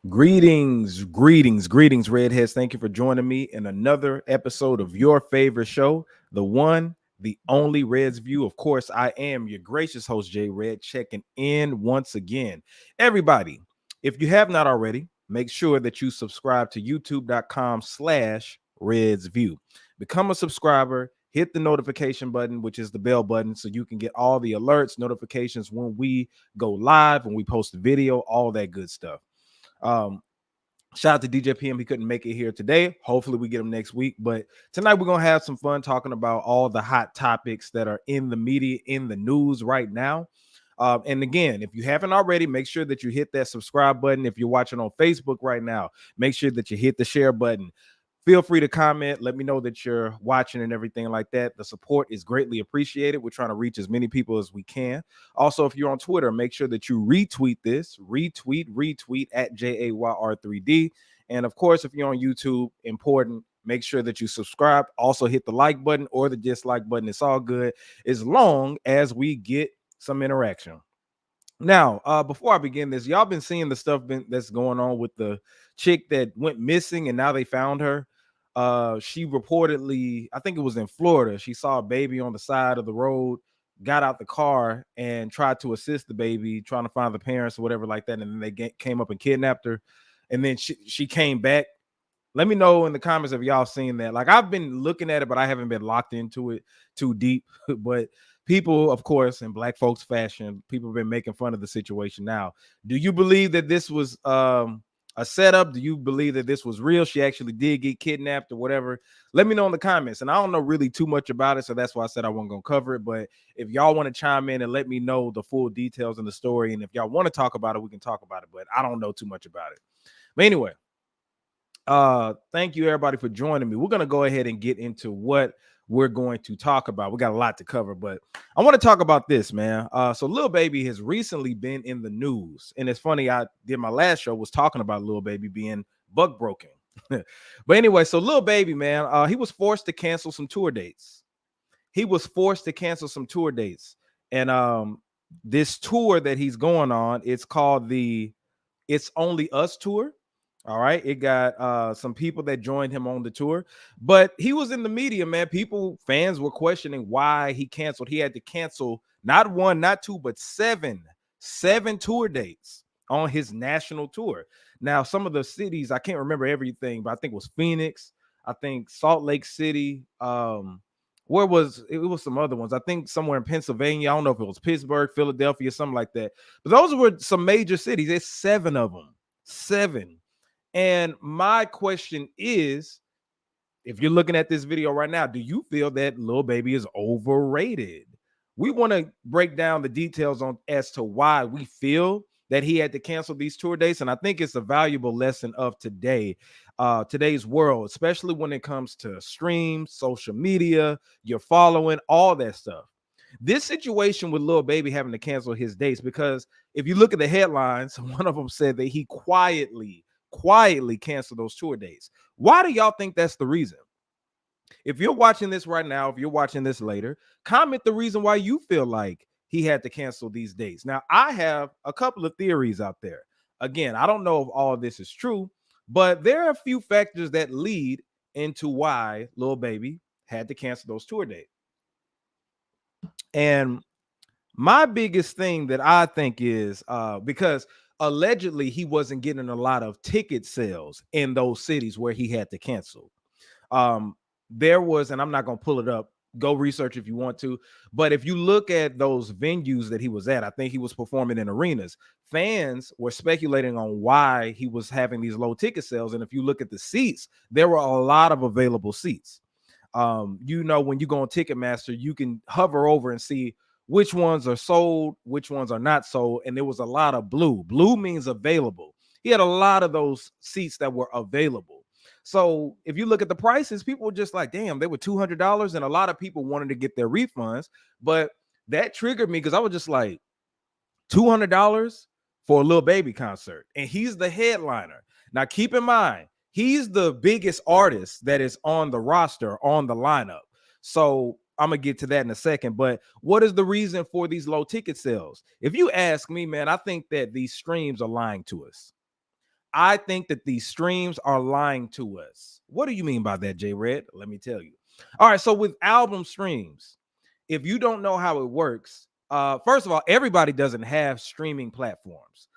Greetings, redheads. Thank you for joining me in another episode of your favorite show, the one, the only Red's View. Of course, I am your gracious host, Jay Red, checking in once again. Everybody, if you have not already, make sure that you subscribe to youtube.com/Red's View. Become a subscriber, hit the notification button, which is the bell button, so you can get all the alerts, notifications when we go live, when we post a video, all that good stuff. Um, Shout out to DJ PM. He couldn't make it here today. Hopefully, we get him next week. But tonight, we're going to have some fun talking about all the hot topics that are in the media, in the news right now. And again, if you haven't already, make sure that you hit that subscribe button. If you're watching on Facebook right now, make sure that you hit the share button. Feel free to comment. Let me know that you're watching and everything like that. The support is greatly appreciated. We're trying to reach as many people as we can. Also, if you're on Twitter, make sure that you retweet this. Retweet at JAYR3D. And of course, if you're on YouTube, important, make sure that you subscribe. Also, hit the like button or the dislike button. It's all good as long as we get some interaction. Now, before I begin this, y'all been seeing the stuff that's going on with the chick that went missing and now they found her. She reportedly, I think it was in Florida, she saw a baby on the side of the road, got out the car and tried to assist the baby, trying to find the parents or whatever like that. And then they came up and kidnapped her. And then she came back. Let me know in the comments if y'all seen that. Like, I've been looking at it, but I haven't been locked into it too deep. But people, of course, in black folks fashion, people have been making fun of the situation. Now, do you believe that this was a setup? Do you believe that this was real? She actually did get kidnapped or whatever? Let me know in the comments. And I don't know really too much about it, so that's why I said I wasn't going to cover it. But if y'all want to chime in and let me know the full details in the story, and if y'all want to talk about it, we can talk about it. But I don't know too much about it. But anyway, thank you everybody for joining me. We're going to go ahead and get into what we're going to talk about. We got a lot to cover, but I want to talk about this, man. So Lil Baby has recently been in the news, and it's funny, I did my last show was talking about Lil Baby being buck broken. But anyway, so Lil Baby, man, he was forced to cancel some tour dates. And this tour that he's going on, it's called the It's Only Us tour. All right. It got some people that joined him on the tour, but he was in the media, man. Fans were questioning why he canceled. He had to cancel not one, not two, but seven tour dates on his national tour. Now, some of the cities, I can't remember everything, but I think it was Phoenix, I think Salt Lake City. Where was it? It was some other ones. I think somewhere in Pennsylvania. I don't know if it was Pittsburgh, Philadelphia, something like that. But those were some major cities. There's seven of them. Seven. And my question is, if you're looking at this video right now, do you feel that Lil Baby is overrated? We want to break down the details on as to why we feel that he had to cancel these tour dates. And I think it's a valuable lesson of today's world, especially when it comes to streams, social media, your following, all that stuff. This situation with Lil Baby having to cancel his dates, because if you look at the headlines, one of them said that he quietly cancel those tour dates. Why do y'all think that's the reason? If you're watching this right now, if you're watching this later, comment the reason why you feel like he had to cancel these dates. Now, I have a couple of theories out there. Again, I don't know if all of this is true, but there are a few factors that lead into why Lil Baby had to cancel those tour dates. And my biggest thing that I think is because allegedly he wasn't getting a lot of ticket sales in those cities where he had to cancel. There was, and I'm not going to pull it up, go research if you want to, but if you look at those venues that he was at, I think he was performing in arenas. Fans were speculating on why he was having these low ticket sales. And if you look at the seats, there were a lot of available seats. When you go on Ticketmaster, you can hover over and see which ones are sold, which ones are not sold. And there was a lot of blue. Blue means available. He had a lot of those seats that were available. So if you look at the prices, people were just like, damn, they were $200. And a lot of people wanted to get their refunds. But that triggered me because I was just like, $200 for a Lil Baby concert. And he's the headliner. Now, keep in mind, he's the biggest artist that is on the roster, on the lineup. So I'm going to get to that in a second. But what is the reason for these low ticket sales? If you ask me, man, I think that these streams are lying to us. I think that these streams are lying to us. What do you mean by that, J Red? Let me tell you. All right, so with album streams, if you don't know how it works, first of all, everybody doesn't have streaming platforms.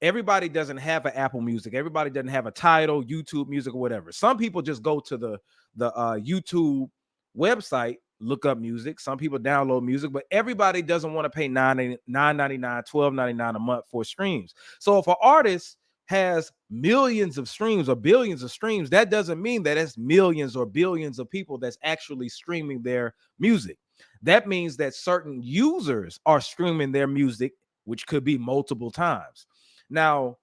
Everybody doesn't have an Apple Music. Everybody doesn't have a Tidal, YouTube Music, or whatever. Some people just go to the YouTube website, look up music. Some people download music, but everybody doesn't want to pay $9.99, $12.99 a month for streams. So if an artist has millions of streams or billions of streams, that doesn't mean that it's millions or billions of people that's actually streaming their music. That means that certain users are streaming their music, which could be multiple times. Now,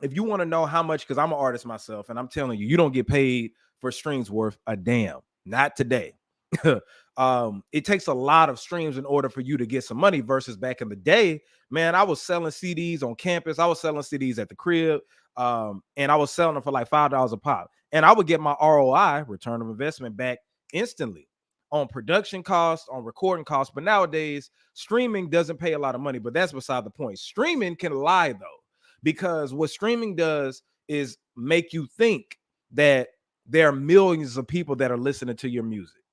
if you want to know how much, because I'm an artist myself, and I'm telling you, you don't get paid for streams worth a damn. Not today. It takes a lot of streams in order for you to get some money versus back in the day, man. I was selling CDs on campus. I was selling CDs at the crib, and I was selling them for like $5 a pop. And I would get my ROI, return of investment, back instantly on production costs, on recording costs. But nowadays, streaming doesn't pay a lot of money, but that's beside the point. Streaming can lie though, because what streaming does is make you think that there are millions of people that are listening to your music,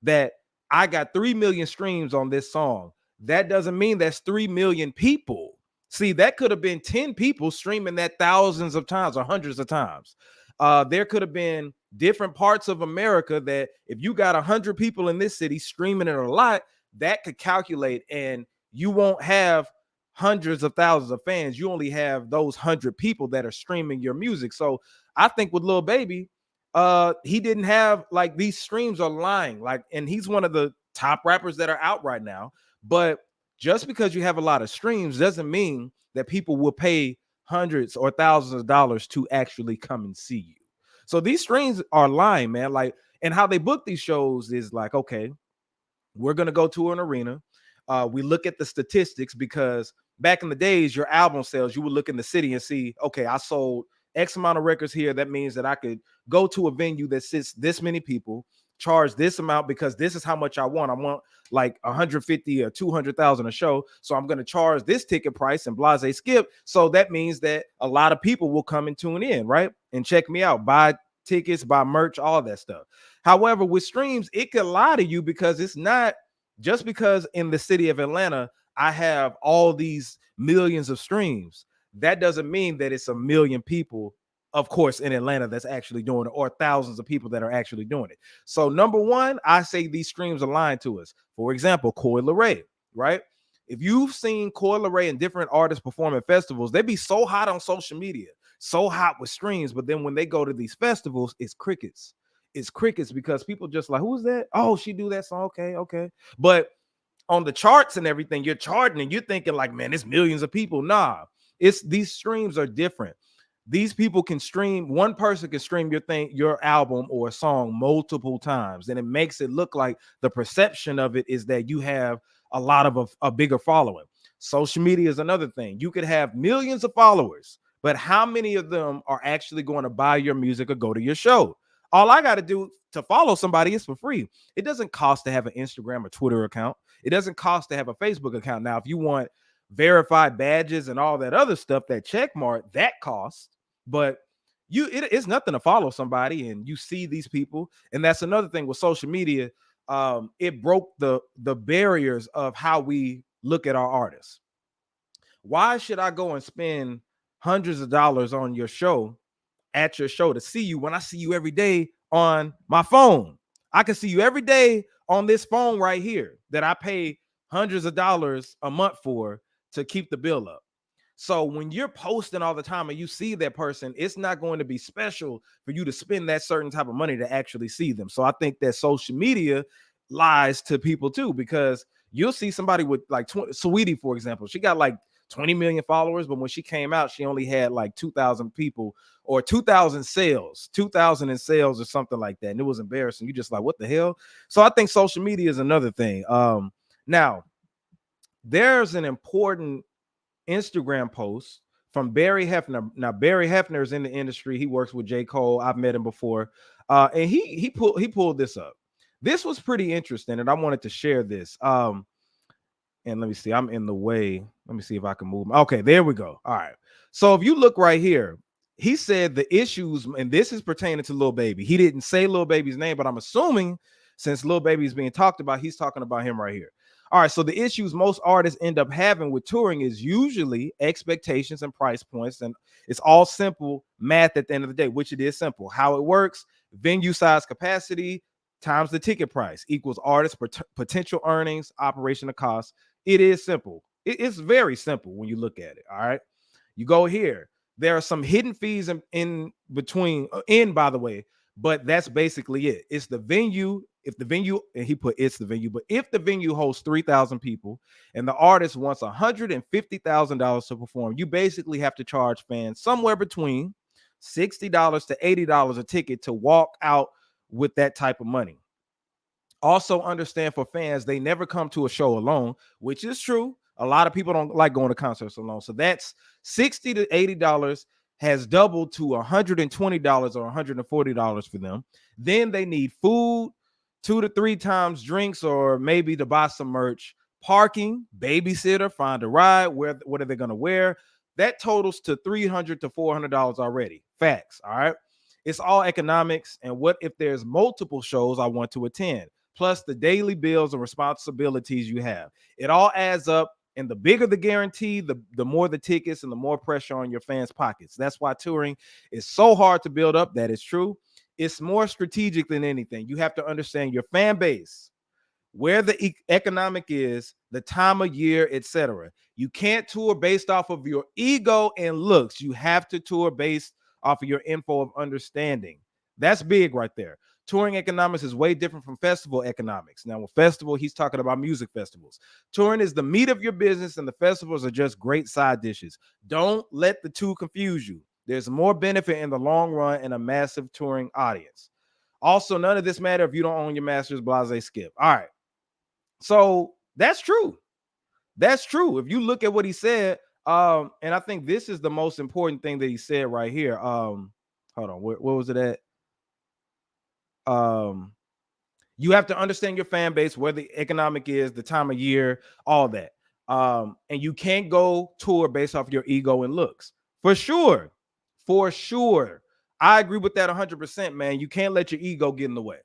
that I got 3 million streams on this song. That doesn't mean that's 3 million people. See, that could have been 10 people streaming that thousands of times or hundreds of times. There could have been different parts of America that if you got 100 people in this city streaming it a lot, that could calculate, and you won't have hundreds of thousands of fans. You only have those 100 people that are streaming your music. So I think with Lil Baby, he didn't have, like, these streams are lying, like, and he's one of the top rappers that are out right now. But just because you have a lot of streams doesn't mean that people will pay hundreds or thousands of dollars to actually come and see you. So these streams are lying, man. Like, and how they book these shows is like, okay, we're gonna go to an arena. We look at the statistics, because back in the days, your album sales, you would look in the city and see, okay, I sold X amount of records here. That means that I could go to a venue that sits this many people, charge this amount because this is how much I want. I want like 150 or 200,000 a show. So I'm going to charge this ticket price and blase skip. So that means that a lot of people will come and tune in, right? And check me out, buy tickets, buy merch, all that stuff. However, with streams, it could lie to you, because it's not just because in the city of Atlanta, I have all these millions of streams. That doesn't mean that it's a million people, of course, in Atlanta that's actually doing it, or thousands of people that are actually doing it. So number one, I say these streams are lying to us. For example, Coi Leray, right? If you've seen Coi Leray and different artists perform at festivals, they be so hot on social media, so hot with streams, but then when they go to these festivals, it's crickets. It's crickets, because people just like, who's that? Oh, she do that song. Okay, okay. But on the charts and everything, you're charting and you're thinking like, man, it's millions of people. Nah, it's, these streams are different. These people can stream, one person can stream your thing, your album or a song multiple times, and it makes it look like the perception of it is that you have a lot of a bigger following. Social media is another thing. You could have millions of followers, but how many of them are actually going to buy your music or go to your show? All I got to do to follow somebody is for free. It doesn't cost to have an Instagram or Twitter account. It doesn't cost to have a Facebook account. Now, if you want verified badges and all that other stuff, that check mark, that costs. But it's nothing to follow somebody and you see these people. And that's another thing with social media. It broke the barriers of how we look at our artists. Why should I go and spend hundreds of dollars on your show, at your show, to see you when I see you every day on my phone? I can see you every day on this phone right here that I pay hundreds of dollars a month for to keep the bill up. So when you're posting all the time and you see that person, it's not going to be special for you to spend that certain type of money to actually see them. So I think that social media lies to people too, because you'll see somebody with like Sweetie, for example, she got like 20 million followers, but when she came out, she only had like 2,000 people or 2,000 sales, 2,000 in sales or something like that. And it was embarrassing. You just like, what the hell? So I think social media is another thing. Now, there's an important Instagram post from Barry Hefner. Now, Barry Hefner is in the industry. He works with J. Cole. I've met him before. And he pulled this up. This was pretty interesting, and I wanted to share this. And let me see, I'm in the way. Let me see if I can move. Okay, there we go. All right. So if you look right here, he said the issues, and this is pertaining to Lil Baby. He didn't say Lil Baby's name, but I'm assuming since Lil Baby is being talked about, he's talking about him right here. All right, so the issues most artists end up having with touring is usually expectations and price points, and it's all simple math at the end of the day, which it is simple. How it works: venue size capacity times the ticket price equals artist potential earnings, operational costs. It is simple. It's very simple when you look at it. All right, you go here. There are some hidden fees in between, by the way, but that's basically it. It's the venue. If the venue, and he put it's the venue, but if the venue hosts 3,000 people and the artist wants $150,000 to perform, you basically have to charge fans somewhere between $60 to $80 a ticket to walk out with that type of money. Also understand, for fans, they never come to a show alone, which is true. A lot of people don't like going to concerts alone. So that's $60 to $80 has doubled to $120 or $140 for them. Then they need food, 2 to 3 times drinks, or maybe to buy some merch, parking, babysitter, find a ride, what are they going to wear? That totals to $300 to $400 already. Facts. All right. It's all economics. And what if there's multiple shows I want to attend, plus the daily bills and responsibilities you have? It all adds up. And the bigger the guarantee, the more the tickets and the more pressure on your fans' pockets. That's why touring is so hard to build up. That is true. It's more strategic than anything. You have to understand your fan base, where the economic is, the time of year, etc. You can't tour based off of your ego and looks. You have to tour based off of your info of understanding. That's big right there. Touring economics is way different from festival economics. Now, with festival, he's talking about music festivals. Touring is the meat of your business, and the festivals are just great side dishes. Don't let the two confuse you. There's more benefit in the long run in a massive touring audience. Also, none of this matter if you don't own your masters, blase, skip. All right. So that's true. That's true. If you look at what he said, and I think this is the most important thing that he said right here. Hold on, where was it at? You have to understand your fan base, where the economic is, the time of year, all that. And you can't go tour based off your ego and looks. For sure. For sure. I agree with that 100%, man. You can't let your ego get in the way.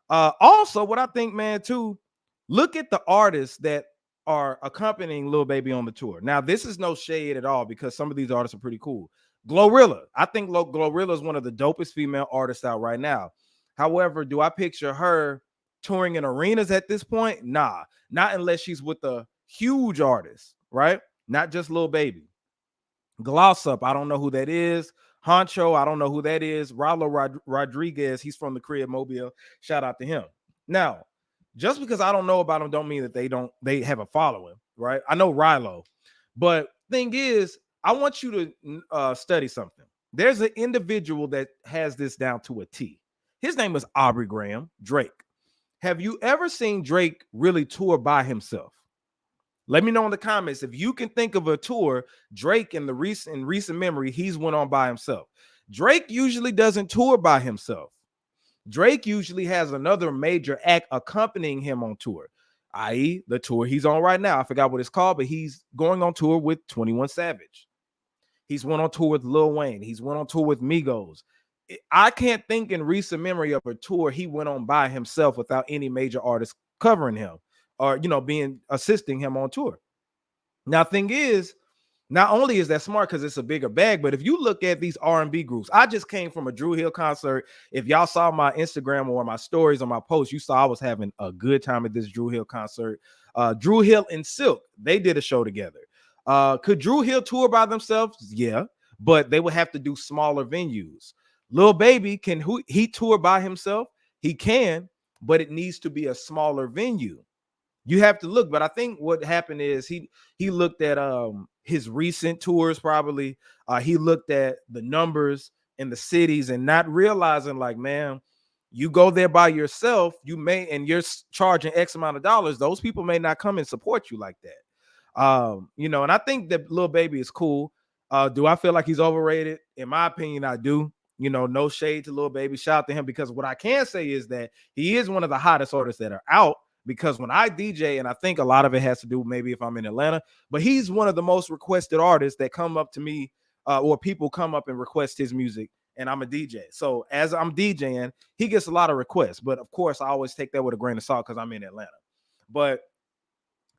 Also, what I think, man, too, look at the artists that are accompanying Lil Baby on the tour. Now, this is no shade at all, because some of these artists are pretty cool. Glorilla. I think Glorilla is one of the dopest female artists out right now. However, do I picture her touring in arenas at this point? Nah, not unless she's with a huge artist, right? Not just Lil Baby. Gloss Up, I don't know who that is. Honcho, I don't know who that is. Rallo Rodriguez, he's from the Crib Mobile. Shout out to him. Now, just because I don't know about them don't mean that they have a following, right? I know Rilo, but thing is, I want you to study something. There's an individual that has this down to a T. His name is Aubrey Graham, Drake. Have you ever seen Drake really tour by himself? Let me know in the comments if you can think of a tour Drake in recent memory he's went on by himself. Drake usually doesn't tour by himself. Drake usually has another major act accompanying him on tour, i.e. the tour he's on right now. I forgot what it's called, but he's going on tour with 21 Savage. He's went on tour with Lil Wayne. He's went on tour with Migos. I can't think in recent memory of a tour he went on by himself without any major artist covering him or, assisting him on tour. Now, thing is, not only is that smart because it's a bigger bag, but if you look at these R&B groups, I just came from a Dru Hill concert. If y'all saw my Instagram or my stories or my posts, you saw I was having a good time at this Dru Hill concert. Dru Hill and Silk, they did a show together. Could Dru Hill tour by themselves? Yeah, but they would have to do smaller venues. Lil Baby, can he tour by himself? He can, but it needs to be a smaller venue. You have to look, but I think what happened is he looked at his recent tours, probably. He looked at the numbers in the cities and not realizing, like, man, you go there by yourself, and you're charging X amount of dollars, those people may not come and support you like that. And I think that Lil Baby is cool. Do I feel like he's overrated? In my opinion, I do. No shade to Lil Baby. Shout out to him, because what I can say is that he is one of the hottest artists that are out. Because when I DJ, and I think a lot of it has to do maybe if I'm in Atlanta, but he's one of the most requested artists that come up to me or people come up and request his music, and I'm a DJ. So as I'm DJing, he gets a lot of requests. But of course, I always take that with a grain of salt because I'm in Atlanta. But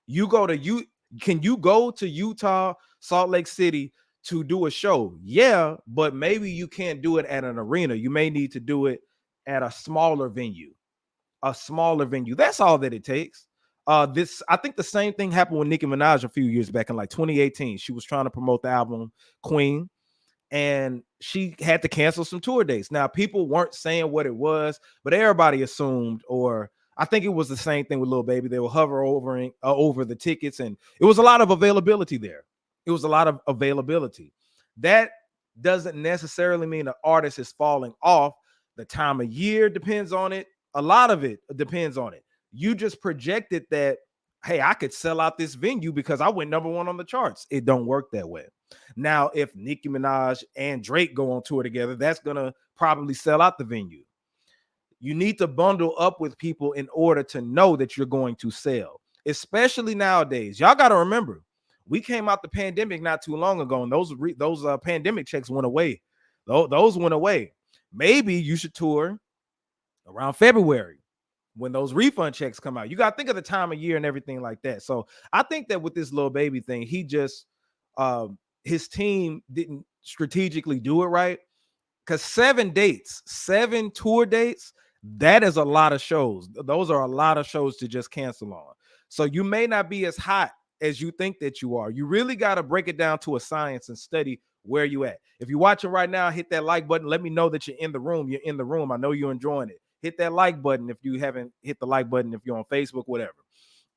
can you go to Utah, Salt Lake City to do a show? Yeah, but maybe you can't do it at an arena. You may need to do it at a smaller venue. A smaller venue. That's all that it takes. I think the same thing happened with Nicki Minaj a few years back in like 2018. She was trying to promote the album Queen, and she had to cancel some tour dates. Now, people weren't saying what it was, but everybody assumed, or I think it was the same thing with Lil Baby. They will hover over the tickets, and it was a lot of availability there. It was a lot of availability. That doesn't necessarily mean the artist is falling off. The time of year depends on it. A lot of it depends on it. You just projected that, hey, I could sell out this venue because I went #1 on the charts. It don't work that way. Now, if Nicki Minaj and Drake go on tour together, that's gonna probably sell out the venue. You need to bundle up with people in order to know that you're going to sell, especially nowadays. Y'all got to remember, we came out the pandemic not too long ago, and those pandemic checks went away. Those went away. Maybe you should tour around February when those refund checks come out. You got to think of the time of year and everything like that. So I think that with this Lil Baby thing, he just his team didn't strategically do it right, because 7 dates, 7 tour dates, that is a lot of shows. Those are a lot of shows to just cancel on. So you may not be as hot as you think that you are. You really got to break it down to a science and study where you at. If you're watching right now, hit that like button. Let me know that you're in the room. You're in the room. I know you're enjoying it. Hit that like button if you haven't hit the like button, if you're on Facebook, whatever,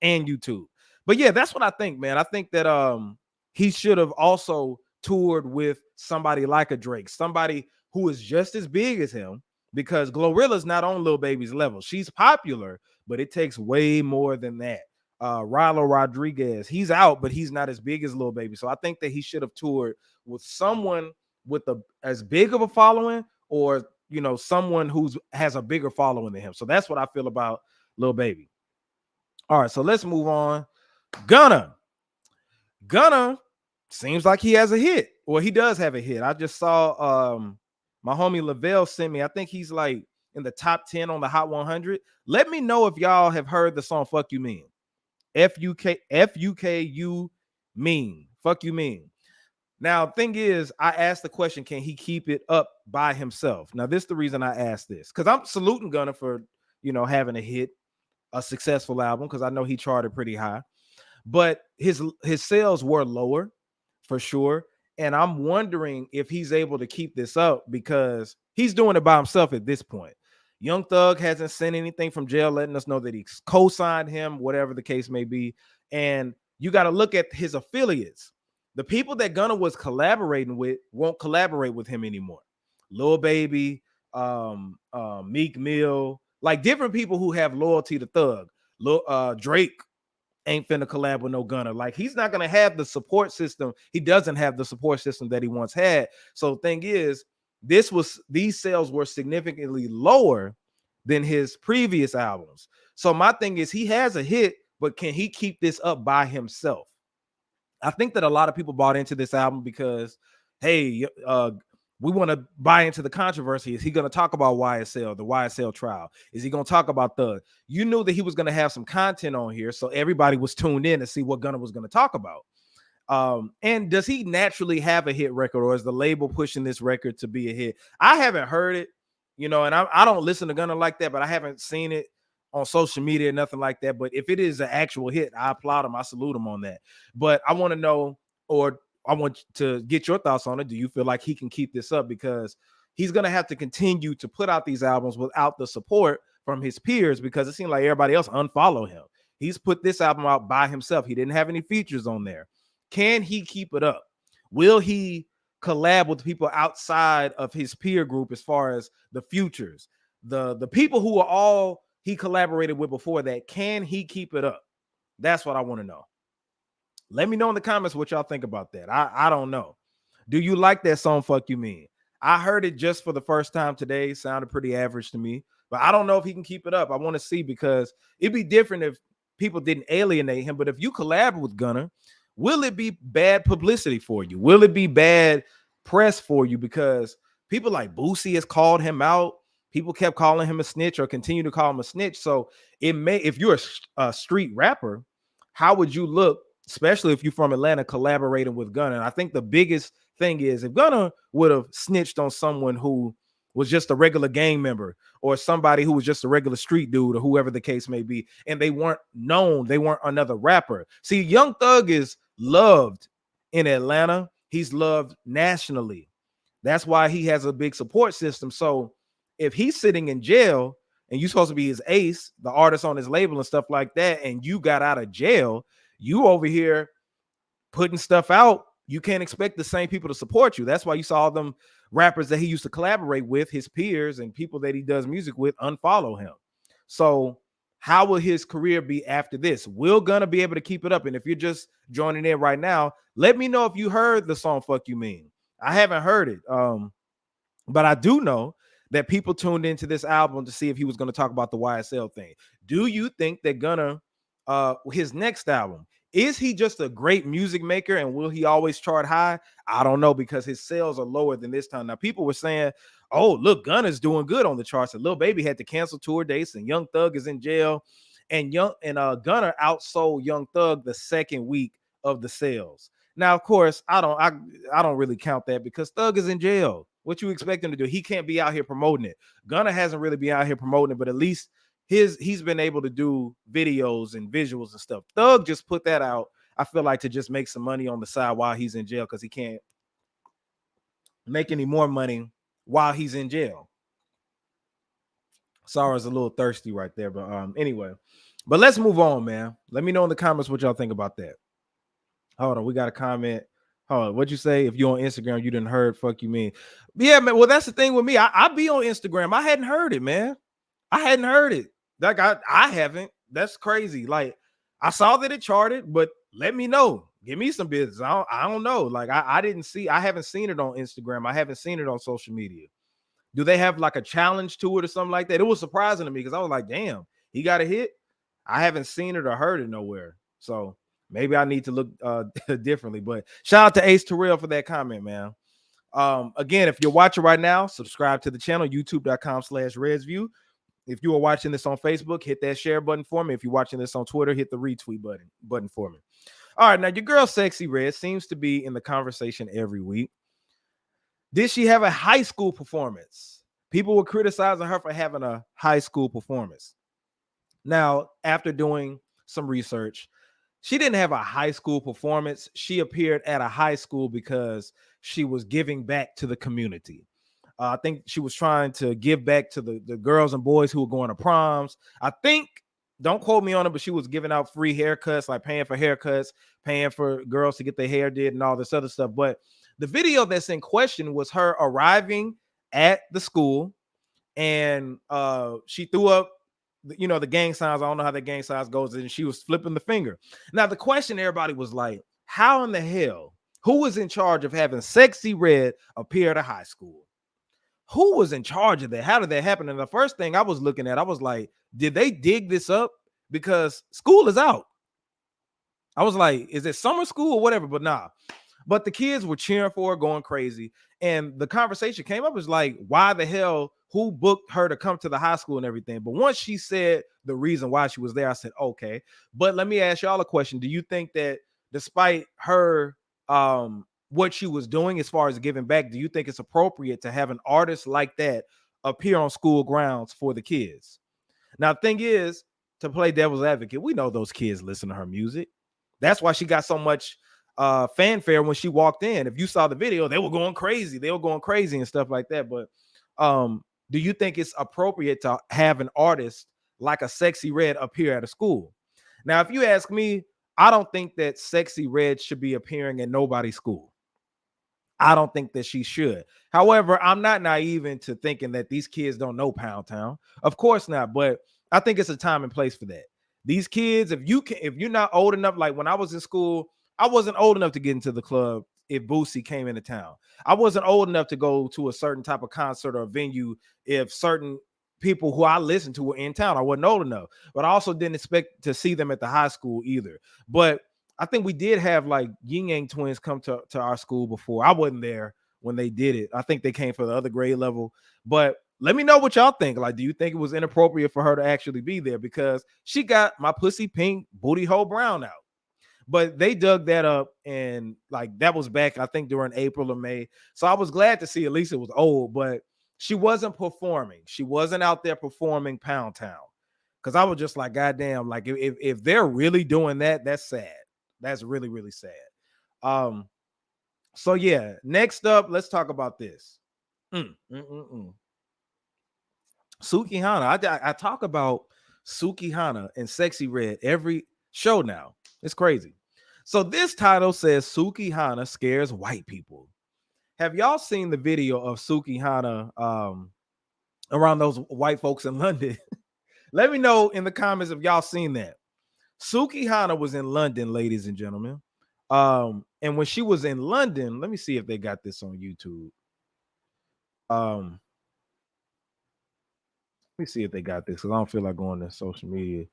and YouTube. But yeah, that's what I think, man. I think that he should have also toured with somebody like a Drake, somebody who is just as big as him, because Glorilla's not on Lil Baby's level. She's popular, but it takes way more than that. Rilo Rodriguez, he's out, but he's not as big as Lil Baby. So I think that he should have toured with someone with as big of a following, or someone who has a bigger following than him. So that's what I feel about Lil Baby. All right, so let's move on. Gunna seems like he has a hit. Well, he does have a hit. I just saw my homie Lavelle sent me. I think he's like in the top 10 on the Hot 100. Let me know if y'all have heard the song "Fuck You Mean." F-U-K-U mean. Fuck you mean. Now, thing is, I asked the question, can he keep it up by himself? Now, this is the reason I asked this, because I'm saluting Gunna for, having a hit, a successful album, because I know he charted pretty high. But his sales were lower for sure. And I'm wondering if he's able to keep this up, because he's doing it by himself at this point. Young Thug hasn't sent anything from jail letting us know that he co-signed him, whatever the case may be. And you got to look at his affiliates. The people that Gunna was collaborating with won't collaborate with him anymore. Lil Baby, Meek Mill, like different people who have loyalty to Thug. Drake ain't finna collab with no Gunna. Like, he's not gonna have the support system. He doesn't have the support system that he once had. So the thing is, these sales were significantly lower than his previous albums. So my thing is, he has a hit, but can he keep this up by himself? I think that a lot of people bought into this album because, hey, we want to buy into the controversy. Is he going to talk about YSL, the YSL trial? Is he going to talk about Thug? You knew that he was going to have some content on here, so everybody was tuned in to see what Gunna was going to talk about. And does he naturally have a hit record, or is the label pushing this record to be a hit? I haven't heard it, and I don't listen to Gunna like that, but I haven't seen it on social media, nothing like that. But if it is an actual hit, I applaud him. I salute him on that. But I want to know, or I want to get your thoughts on it. Do you feel like he can keep this up? Because he's going to have to continue to put out these albums without the support from his peers, because it seemed like everybody else unfollowed him. He's put this album out by himself. He didn't have any features on there. Can he keep it up? Will he collab with people outside of his peer group, as far as the Futures, the people who are all he collaborated with before that? Can he keep it up? That's what I want to know. Let me know in the comments what y'all think about that. I don't know. Do you like that song, Fuck You Mean? I heard it just for the first time today. Sounded pretty average to me, but I don't know if he can keep it up. I want to see, because it'd be different if people didn't alienate him. But if you collab with Gunna, will it be bad publicity for you? Will it be bad press for you because people like Boosie has called him out. People kept calling him a snitch or continue to call him a snitch. So it may, if you're a street rapper, how would you look, especially if you're from Atlanta, collaborating with Gunna? And I think the biggest thing is if Gunna would have snitched on someone who was just a regular gang member or somebody who was just a regular street dude or whoever the case may be, and they weren't known, they weren't another rapper. See, Young Thug is loved in Atlanta. He's loved nationally. That's why he has a big support system. So if he's sitting in jail and you're supposed to be his ace, the artist on his label and stuff like that, and you got out of jail, you over here putting stuff out, you can't expect the same people to support you. That's why you saw them rappers that he used to collaborate with, his peers and people that he does music with, unfollow him. So how will his career be after this? Will Gunna be able to keep it up? And if you're just joining in right now, let me know if you heard the song Fuck You Mean. I haven't heard it. But I do know that people tuned into this album to see if he was going to talk about the YSL thing. Do you think that Gunna, his next album, is he just a great music maker and will he always chart high? I don't know because his sales are lower than this time. Now, people were saying, oh, look, Gunna's doing good on the charts. And Lil Baby had to cancel tour dates and Young Thug is in jail. And Gunna outsold Young Thug the second week of the sales. Now, of course, I don't really count that because Thug is in jail. What you expect him to do? He can't be out here promoting it. Gunna hasn't really been out here promoting it, but at least he's been able to do videos and visuals and stuff. Thug just put that out, I feel like, to just make some money on the side while he's in jail because he can't make any more money while he's in jail. Sorry's a little thirsty right there, but anyway. But let's move on, man. Let me know in the comments what y'all think about that. Hold on, we got a comment. Hold on, what'd you say? If you're on Instagram, you didn't heard fuck you mean. Yeah, man. Well, that's the thing with me. I be on Instagram. I hadn't heard it, man. I hadn't heard it. Like I haven't. That's crazy. Like I saw that it charted, but let me know. Give me some business. I don't know. Like I haven't seen it on Instagram. I haven't seen it on social media. Do they have like a challenge to it or something like that? It was surprising to me because I was like, damn, he got a hit. I haven't seen it or heard it nowhere. So maybe I need to look differently. But shout out to Ace Terrell for that comment, man. Again, if you're watching right now, subscribe to the channel, youtube.com/RedsView. If you are watching this on Facebook, hit that share button for me. If you're watching this on Twitter, hit the retweet button for me. All right, now your girl Sexy Red seems to be in the conversation every week. Did she have a high school performance? People were criticizing her for having a high school performance. Now, after doing some research, she didn't have a high school performance. She appeared at a high school because she was giving back to the community. I think she was trying to give back to the girls and boys who were going to proms. I think, don't quote me on it, but she was giving out free haircuts, like paying for haircuts, paying for girls to get their hair did and all this other stuff. But the video that's in question was her arriving at the school and she threw up, the gang signs. I don't know how the gang signs goes, and she was flipping the finger. Now, the question everybody was like, how in the hell, who was in charge of having Sexy Red appear at a high school? Who was in charge of that? How did that happen? And the first thing I was looking at, I was like, did they dig this up? Because school is out. I was like, is it summer school or whatever? But nah. But the kids were cheering for her, going crazy. And the conversation came up, was like, why the hell, who booked her to come to the high school and everything? But once she said the reason why she was there, I said, okay. But let me ask y'all a question. Do you think that despite her what she was doing as far as giving back, do you think it's appropriate to have an artist like that appear on school grounds for the kids? Now, the thing is, to play devil's advocate, we know those kids listen to her music. That's why she got so much fanfare when she walked in. If you saw the video, they were going crazy. They were going crazy and stuff like that. But do you think it's appropriate to have an artist like a Sexy Red appear at a school? Now, if you ask me, I don't think that Sexy Red should be appearing at nobody's school. I don't think that she should. However, I'm not naive into thinking that these kids don't know Pound Town. Of course not, but I think it's a time and place for that. These kids, if you're not old enough, like when I was in school, I wasn't old enough to get into the club if Boosie came into town. I wasn't old enough to go to a certain type of concert or venue if certain people who I listened to were in town. I wasn't old enough, but I also didn't expect to see them at the high school either. But I think we did have like Yin Yang twins come to our school before. I wasn't there, when they did it. I think they came for the other grade level. But let me know what y'all think. Like, do you think it was inappropriate for her to actually be there? Because she got my pussy pink booty hole brown out. But they dug that up, and like that was back, I think, during April or May. So I was glad to see at least it was old, but she wasn't performing. She wasn't out there performing Pound Town. Because I was just like, goddamn, like if they're really doing that, that's sad. That's really, really sad. So yeah, next up, let's talk about this. Suki Hana. I talk about Suki Hana and Sexy Red every show now. It's crazy. So this title says Suki Hana scares white people. Have y'all seen the video of Suki Hana around those white folks in London? Let me know in the comments if y'all seen that. Suki Hana was in London, ladies and gentlemen. And when she was in London, let me see if they got this on YouTube. Let me see if they got this, because I don't feel like going to social media.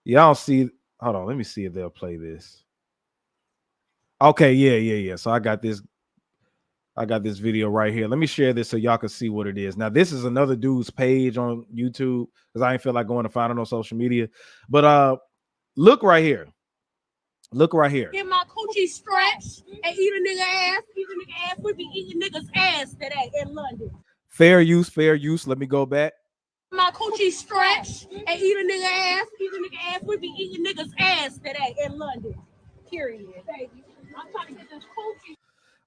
Y'all see, hold on, let me see if they'll play this. Okay, yeah. So I got this video right here. Let me share this so y'all can see what it is. Now, this is another dude's page on YouTube, because I ain't feel like going to find it on social media. But look right here. Look right here. Get my coochie stretched and eat a nigga ass. Eat a nigga ass. We be eating niggas ass today in London. Fair use, fair use. Let me go back. My coochie stretched and eat a nigga ass. Eat a nigga ass. We be eating niggas ass today in London. Period. Baby. I'm trying to get this coochie.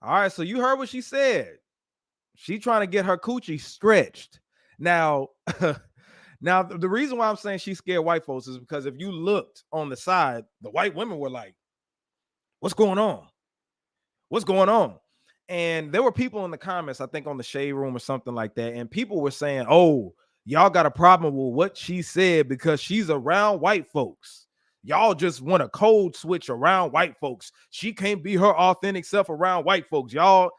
All right, so you heard what she said. She trying to get her coochie stretched. Now, now the reason why I'm saying she scared white folks is because if you looked on the side, the white women were like, "What's going on? What's going on?" And there were people in the comments, I think on the Shade Room or something like that, and people were saying, "Oh, y'all got a problem with what she said because she's around white folks. Y'all just want a code switch around white folks. She can't be her authentic self around white folks. Y'all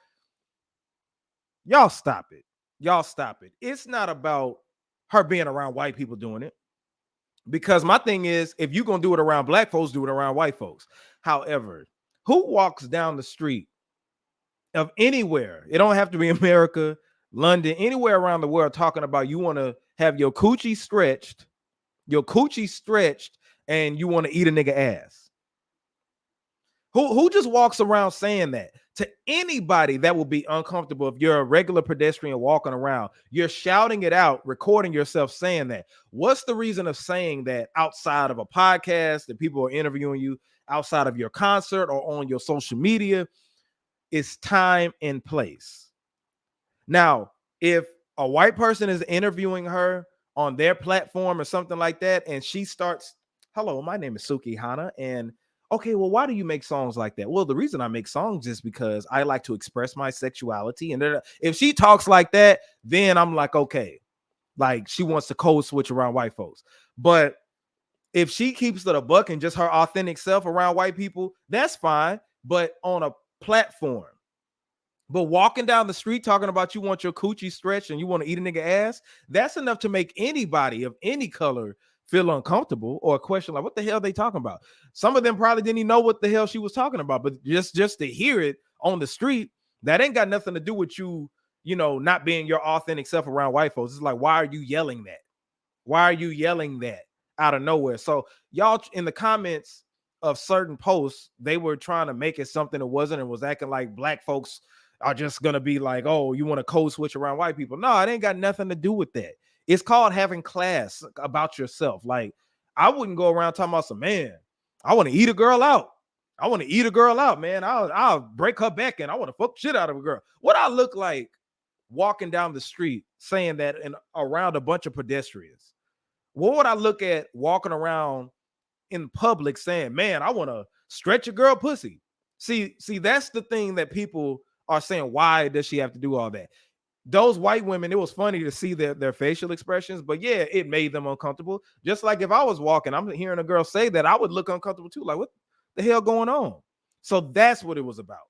stop it. Y'all stop it. It's not about her being around white people doing it. Because my thing is, if you're going to do it around black folks, do it around white folks. However, who walks down the street of anywhere? It don't have to be America, London, anywhere around the world talking about you want to have your coochie stretched, and you want to eat a nigga ass. Who just walks around saying that? To anybody that will be uncomfortable if you're a regular pedestrian walking around, you're shouting it out, recording yourself saying that. What's the reason of saying that outside of a podcast that people are interviewing you, outside of your concert or on your social media? It's time and place. Now, if a white person is interviewing her on their platform or something like that, and she starts, "Hello, my name is Suki Hana, and okay, well, why do you make songs like that?" Well, the reason I make songs is because I like to express my sexuality. And if she talks like that, then I'm like, okay, like she wants to code switch around white folks. But if she keeps it a buck and just her authentic self around white people, that's fine. But on a platform, but walking down the street talking about you want your coochie stretched and you want to eat a nigga ass, that's enough to make anybody of any color feel uncomfortable or question like, what the hell are they talking about? Some of them probably didn't even know what the hell she was talking about, but just to hear it on the street, that ain't got nothing to do with you, not being your authentic self around white folks. It's like, why are you yelling that? Why are you yelling that out of nowhere? So y'all in the comments of certain posts, they were trying to make it something it wasn't and was acting like black folks are just gonna be like, oh, you want to code switch around white people. No, it ain't got nothing to do with that. It's called having class about yourself. Like, I wouldn't go around talking about some, man, I want to eat a girl out. I want to eat a girl out, man. I'll break her back and I want to fuck shit out of a girl. What I look like walking down the street saying that and around a bunch of pedestrians? What would I look at walking around in public saying, man, I want to stretch a girl pussy? See, that's the thing that people are saying, why does she have to do all that? Those white women, it was funny to see their facial expressions, but yeah, it made them uncomfortable. Just like if I was walking, I'm hearing a girl say that, I would look uncomfortable too. Like, what the hell going on? So that's what it was about.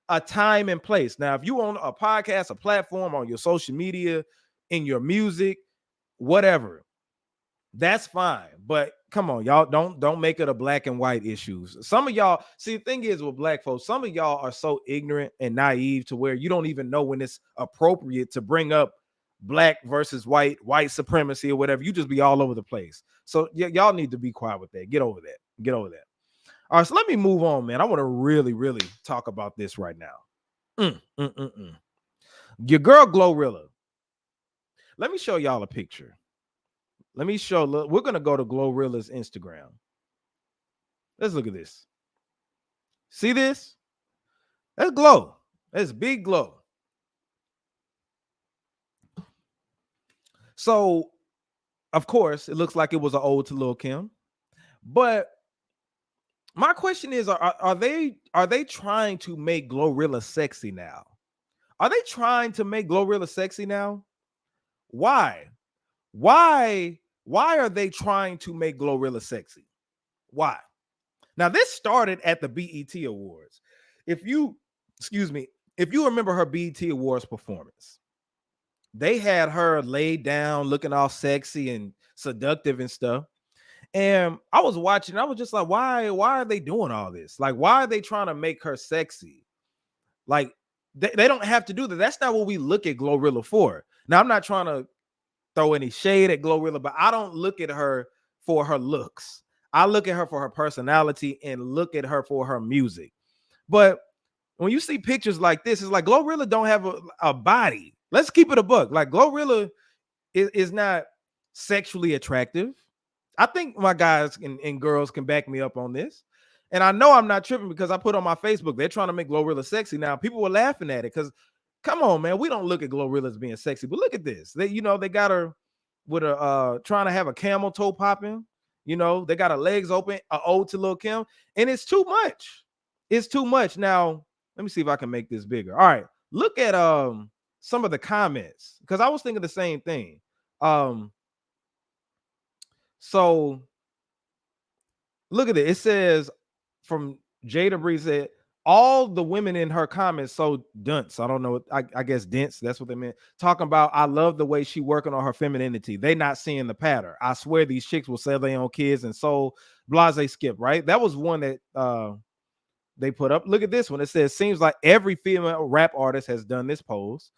A time and place. Now, if you own a podcast, a platform, on your social media, in your music, whatever, That's fine, but come on, y'all, don't make it a black and white issues. Some of y'all, see, the thing is with black folks, some of y'all are so ignorant and naive to where you don't even know when it's appropriate to bring up black versus white supremacy or whatever. You just be all over the place. So y'all need to be quiet with that. Get over that. Get over that. All right, so let me move on, man. I want to really, really talk about this right now. Your girl Glorilla. Let me show y'all a picture. Let me show. Look, we're gonna go to Glorilla's Instagram. Let's look at this. See this? That's Glow. That's big Glow. So, of course, it looks like it was an ode to Lil Kim. But my question is, are they trying to make Glorilla sexy now? Are they trying to make Glorilla sexy now? Why? Why are they trying to make Glorilla sexy? Why? Now, this started at the BET Awards. If you, excuse me, if you remember her BET Awards performance, they had her laid down, looking all sexy and seductive and stuff. And I was watching, I was just like, why are they doing all this? Like, why are they trying to make her sexy? Like, they don't have to do that. That's not what we look at Glorilla for. Now, I'm not trying to throw any shade at Glorilla, but I don't look at her for her looks. I look at her for her personality and look at her for her music. But when you see pictures like this, it's like Glorilla don't have a body. Let's keep it a buck. Like Glorilla is not sexually attractive. I think my guys and girls can back me up on this. And I know I'm not tripping because I put on my Facebook, they're trying to make Glorilla sexy. Now, people were laughing at it because, come on, man, we don't look at Glorilla as being sexy. But look at this. They got her with a trying to have a camel toe popping. They got her legs open, a ode to Lil Kim. And it's too much. It's too much. Now, let me see if I can make this bigger. All right. Look at some of the comments because I was thinking the same thing. So look at it. It says from Jada Bree said all the women in her comments so dunce. I don't know. I guess dense. That's what they meant. Talking about I love the way she working on her femininity. They not seeing the pattern. I swear these chicks will sell their own kids and so blase skip. Right. That was one that they put up. Look at this one. It says seems like every female rap artist has done this pose.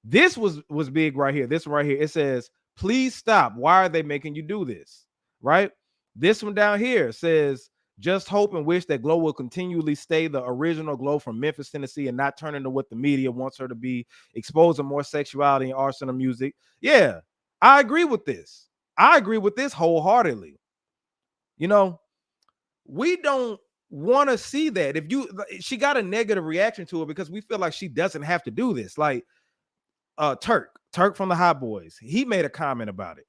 This was big right here. This one right here. It says please stop. Why are they making you do this? Right. This one down here says just hope and wish that Glow will continually stay the original Glow from Memphis, Tennessee, and not turn into what the media wants her to be, exposing more sexuality and arts in the music. Yeah, I agree with this. I agree with this wholeheartedly. We don't want to see that. She got a negative reaction to it because we feel like she doesn't have to do this. Like Turk from the Hot Boys, he made a comment about it.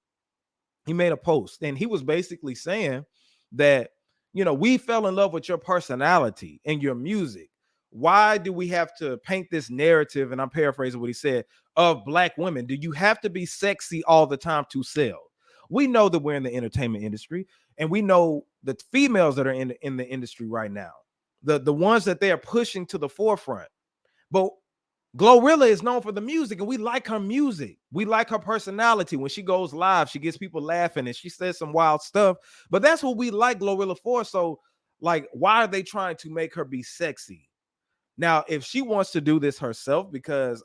He made a post and he was basically saying that we fell in love with your personality and your music. Why do we have to paint this narrative, and I'm paraphrasing what he said, of black women? Do you have to be sexy all the time to sell? We know that we're in the entertainment industry, and we know the females that are in the industry right now, the ones that they are pushing to the forefront. But Glorilla is known for the music, and we like her music. We like her personality. When she goes live, she gets people laughing and she says some wild stuff. But that's what we like Glorilla for. So, like, why are they trying to make her be sexy? Now, if she wants to do this herself, because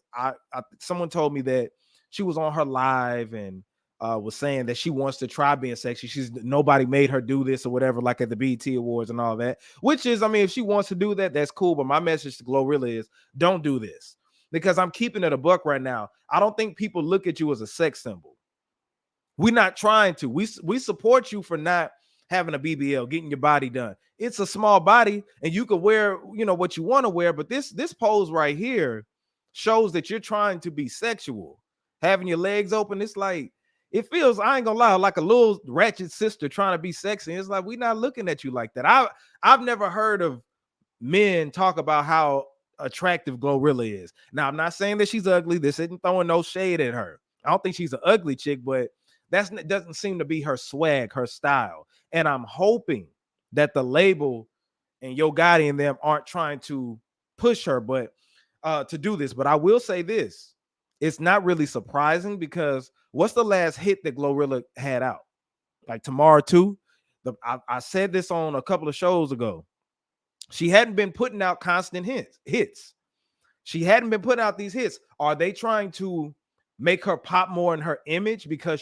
someone told me that she was on her live and was saying that she wants to try being sexy. Nobody made her do this or whatever, like at the BET Awards and all that. Which is, I mean, if she wants to do that, that's cool. But my message to Glorilla is, don't do this. Because I'm keeping it a buck right now. I don't think people look at you as a sex symbol. We're not trying to. We support you for not having a BBL, getting your body done. It's a small body, and you can wear, what you want to wear. But this pose right here shows that you're trying to be sexual. Having your legs open, it's like, it feels, I ain't gonna lie, like a little ratchet sister trying to be sexy. It's like, we're not looking at you like that. I've never heard of men talk about how attractive Glorilla is. Now, I'm not saying that she's ugly. This isn't throwing no shade at her. I don't think she's an ugly chick, but that doesn't seem to be her swag, her style. And I'm hoping that the label and Yo Gotti and them aren't trying to push her, but to do this. But I will say this: it's not really surprising because what's the last hit that Glorilla had out? Like Tomorrow 2. I said this on a couple of shows ago. She hadn't been putting out constant hits. She hadn't been putting out these hits. Are they trying to make her pop more in her image because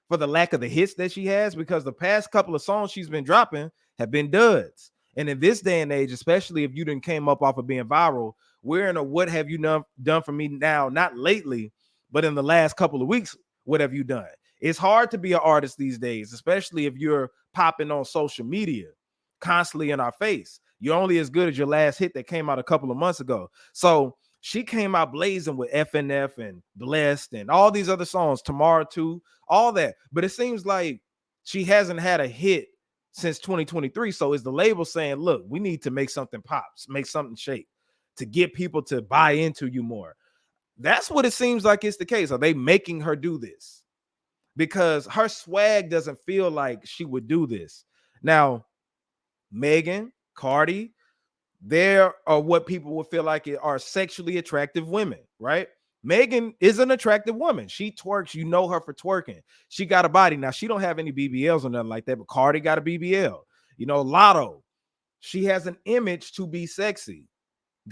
for the lack of the hits that she has? Because the past couple of songs she's been dropping have been duds. And in this day and age, especially if you didn't came up off of being viral, we're in a what have you done for me now, not lately, but in the last couple of weeks, what have you done? It's hard to be an artist these days, especially if you're popping on social media constantly in our face. You're only as good as your last hit that came out a couple of months ago. So she came out blazing with FNF and Blessed and all these other songs, Tomorrow 2, all that. But it seems like she hasn't had a hit since 2023. So is the label saying, look, we need to make something pop, make something shake to get people to buy into you more? That's what it seems like it's the case. Are they making her do this? Because her swag doesn't feel like she would do this. Now, Megan, Cardi, there are what people would feel like are sexually attractive women, right? Megan is an attractive woman. She twerks. You know her for twerking. She got a body. Now, she don't have any BBLs or nothing like that, but Cardi got a BBL. You know, Lotto, she has an image to be sexy.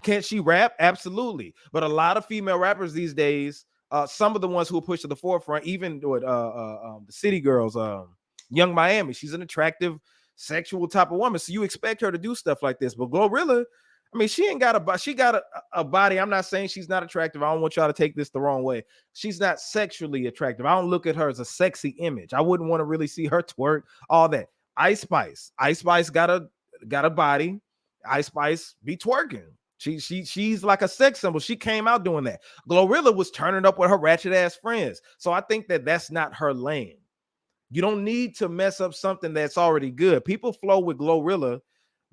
Can't she rap? Absolutely. But a lot of female rappers these days, some of the ones who are pushed to the forefront, even with the City Girls, Young Miami, she's an attractive sexual type of woman. So you expect her to do stuff like this. But Glorilla, I mean, she ain't got she got a body. I'm not saying she's not attractive. I don't want y'all to take this the wrong way. She's not sexually attractive. I don't look at her as a sexy image. I wouldn't want to really see her twerk, all that. Ice Spice got a body. Ice Spice be twerking. She's like a sex symbol. She came out doing that. Glorilla was turning up with her ratchet ass friends. So I think that's not her lane. You don't need to mess up something that's already good. People flow with Glorilla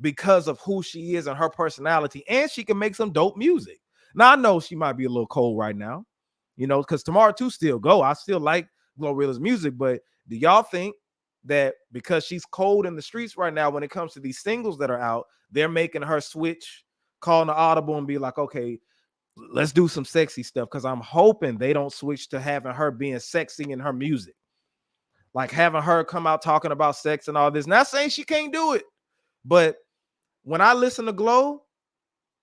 because of who she is and her personality, and she can make some dope music. Now I know she might be a little cold right now, you know, because Tomorrow 2 still go. I still like Glorilla's music, but do y'all think that because she's cold in the streets right now, when it comes to these singles that are out, they're making her switch, calling the audible and be like, okay, let's do some sexy stuff? Because I'm hoping they don't switch to having her being sexy in her music. Like having her come out talking about sex and all this. Not saying she can't do it, but when I listen to Glow,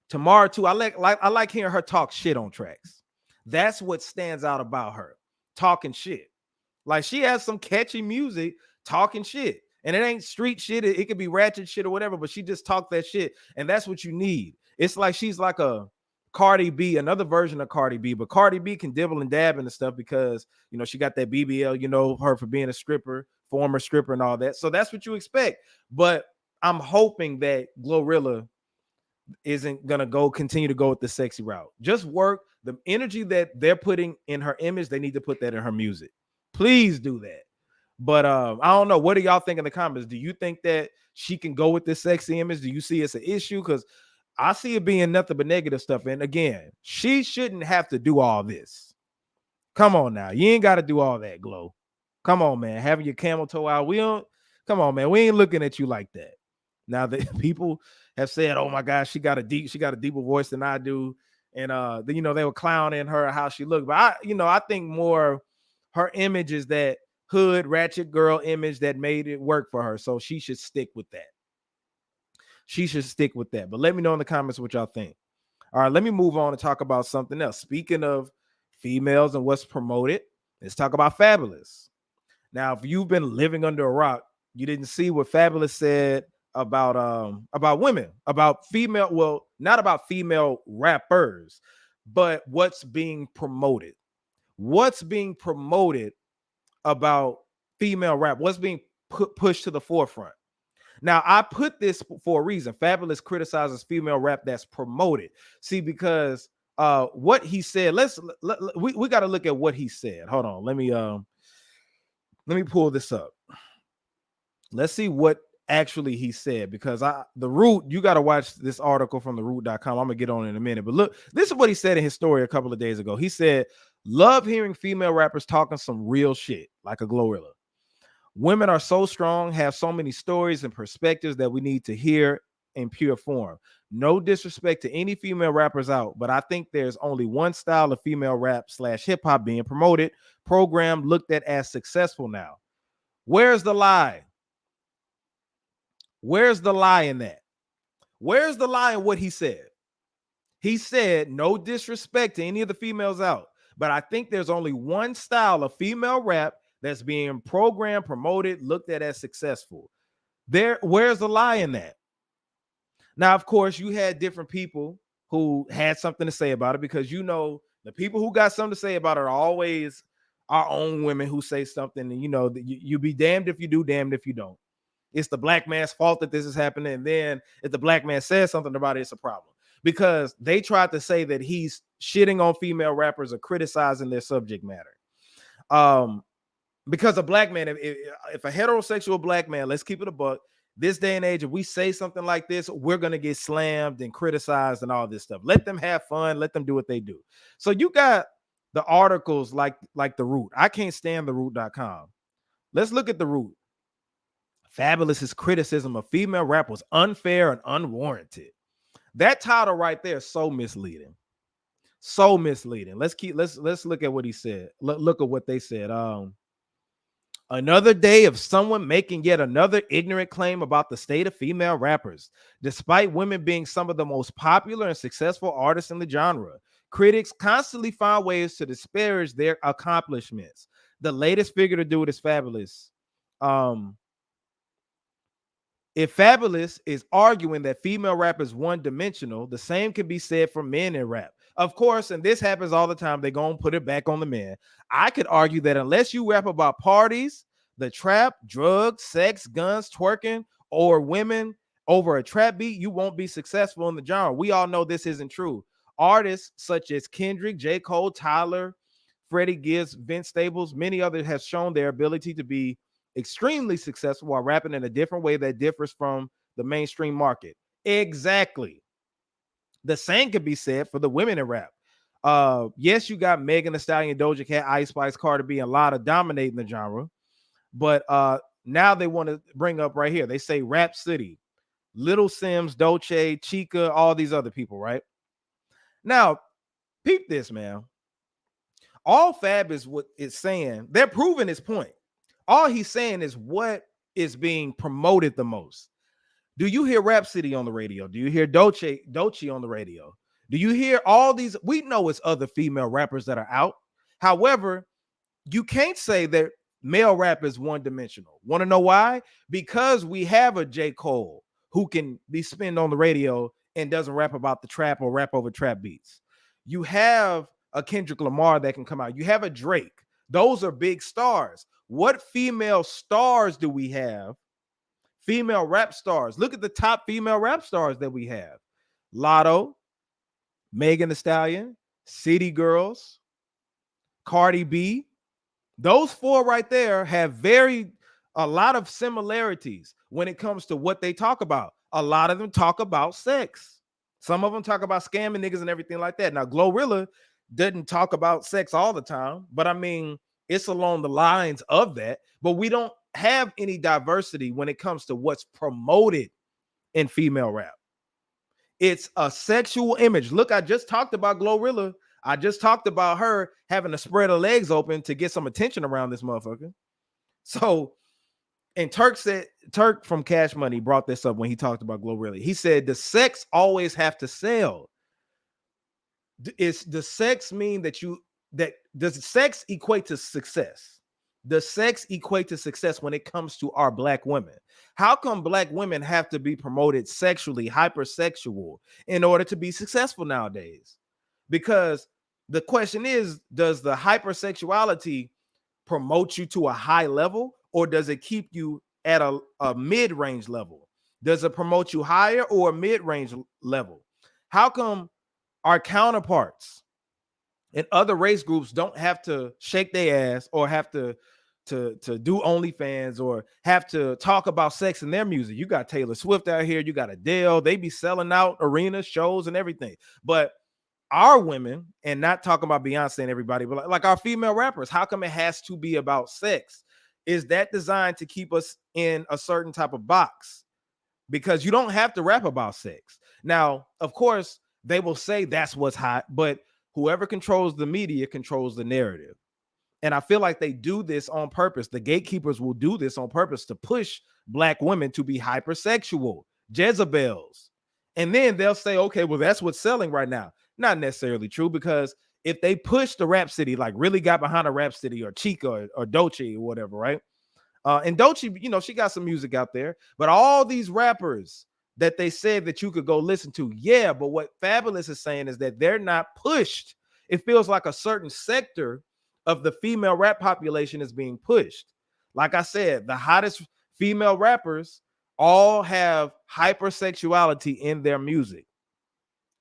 Tomorrow 2, I like hearing her talk shit on tracks. That's what stands out about her, talking shit. Like she has some catchy music, talking shit. And it ain't street shit. It could be ratchet shit or whatever, but she just talked that shit. And that's what you need. It's like she's like a Cardi B, another version of Cardi B, but Cardi B can dibble and dab into stuff because, you know, she got that BBL, you know, her for being a stripper, former stripper and all that. So that's what you expect. But I'm hoping that Glorilla isn't going to continue to go with the sexy route. Just work the energy that they're putting in her image. They need to put that in her music. Please do that. But I don't know. What do y'all think in the comments? Do you think that she can go with this sexy image? Do you see it's an issue? Because I see it being nothing but negative stuff. And again, she shouldn't have to do all this. Come on now. You ain't got to do all that, Glow. Come on, man. Having your camel toe out. Come on, man. We ain't looking at you like that. Now that people have said, oh my gosh, she got a deeper voice than I do. And you know, they were clowning her how she looked. But I think more her image is that hood ratchet girl image that made it work for her. So she should stick with that. But let me know in the comments what y'all think. All right, let me move on and talk about something else. Speaking of females and what's promoted, let's talk about Fabulous. Now, if you've been living under a rock, you didn't see what Fabulous said about women, about female, well, not about female rappers, but what's being promoted. What's being promoted about female rap? What's being pushed to the forefront? Now, I put this for a reason. Fabulous criticizes female rap that's promoted. See, because what he said, we got to look at what he said. Hold on, let me pull this up. Let's see what actually he said, because The Root, you got to watch this article from theroot.com. I'm gonna get on in a minute, but look, this is what he said in his story a couple of days ago. He said, love hearing female rappers talking some real shit like a Glorilla. Women are so strong, have so many stories and perspectives that we need to hear in pure form. No disrespect to any female rappers out, but I think there's only one style of female rap / hip hop being promoted, programmed, looked at as successful now. Where's the lie? Where's the lie in that? Where's the lie in what he said? He said, no disrespect to any of the females out, but I think there's only one style of female rap that's being programmed, promoted, looked at as successful. Where's the lie in that? Now, of course, you had different people who had something to say about it, because the people who got something to say about it are always our own women who say something, and you be damned if you do, damned if you don't. It's the black man's fault that this is happening, and then if the black man says something about it, it's a problem, because they tried to say that he's shitting on female rappers or criticizing their subject matter. Because a black man, if a heterosexual black man, let's keep it a buck, this day and age, if we say something like this, we're going to get slammed and criticized and all this stuff. Let them have fun. Let them do what they do. So you got the articles like The Root. I can't stand theroot.com. Let's look at The Root. Fabulous's criticism of female rap was unfair and unwarranted. That title right there is so misleading. So misleading. Let's look at what he said. Look at what they said. Another day of someone making yet another ignorant claim about the state of female rappers. Despite women being some of the most popular and successful artists in the genre, critics constantly find ways to disparage their accomplishments. The latest figure to do it is Fabulous. If Fabulous is arguing that female rap is one-dimensional, the same can be said for men in rap. Of course, and this happens all the time, they're going to put it back on the men. I could argue that unless you rap about parties, the trap, drugs, sex, guns, twerking, or women over a trap beat, you won't be successful in the genre. We all know this isn't true. Artists such as Kendrick, J. Cole, Tyler, Freddie Gibbs, Vince Staples, many others have shown their ability to be extremely successful while rapping in a different way that differs from the mainstream market. Exactly. The same could be said for the women in rap. Yes, you got Megan Thee Stallion, Doja Cat, Ice Spice, Cardi B, and a lot of dominating the genre. But now they want to bring up right here. They say Rap City, Little Sims, Dolce, Chica, all these other people, right? Now, peep this, man. All Fab is what it's saying. They're proving his point. All he's saying is what is being promoted the most. Do you hear Rhapsody on the radio? Do you hear Dolce on the radio? Do you hear all these? We know it's other female rappers that are out. However, you can't say that male rap is one-dimensional. Want to know why? Because we have a J. Cole who can be spinned on the radio and doesn't rap about the trap or rap over trap beats. You have a Kendrick Lamar that can come out. You have a Drake. Those are big stars. What female stars do we have? Female rap stars. Look at the top female rap stars that we have. Lotto, Megan Thee Stallion, City Girls, Cardi B. Those four right there have a lot of similarities when it comes to what they talk about. A lot of them talk about sex. Some of them talk about scamming niggas and everything like that. Now, Glorilla didn't talk about sex all the time, but I mean, it's along the lines of that. But we don't have any diversity when it comes to what's promoted in female rap. It's a sexual image. Look, I just talked about Glorilla. I just talked about her having to spread her legs open to get some attention around this motherfucker. So, and Turk from Cash Money brought this up when he talked about Glorilla. He said the sex always have to sell. Is the sex mean that does sex equate to success? Does sex equate to success when it comes to our black women? How come black women have to be promoted sexually, hypersexual, in order to be successful nowadays? Because the question is, does the hypersexuality promote you to a high level, or does it keep you at a mid-range level? Does it promote you higher or a mid-range level? How come our counterparts and other race groups don't have to shake their ass or have to do OnlyFans or have to talk about sex in their music? You got Taylor Swift out here, you got Adele, they be selling out arenas, shows, and everything. But our women, and not talking about Beyonce and everybody, but like our female rappers, how come it has to be about sex? Is that designed to keep us in a certain type of box? because you don't have to rap about sex. Now, of course, they will say that's what's hot, but whoever controls the media controls the narrative. And I feel like they do this on purpose. The gatekeepers will do this on purpose to push black women to be hypersexual, Jezebels. And then they'll say, okay, well, that's what's selling right now. Not necessarily true, because if they push the Rhapsody, like really got behind a Rhapsody or Chica or Dolce or whatever, right? And Dolce, she got some music out there, but all these rappers that they said that you could go listen to, yeah, but what Fabulous is saying is that they're not pushed. It feels like a certain sector of the female rap population is being pushed. Like I said, the hottest female rappers all have hypersexuality in their music.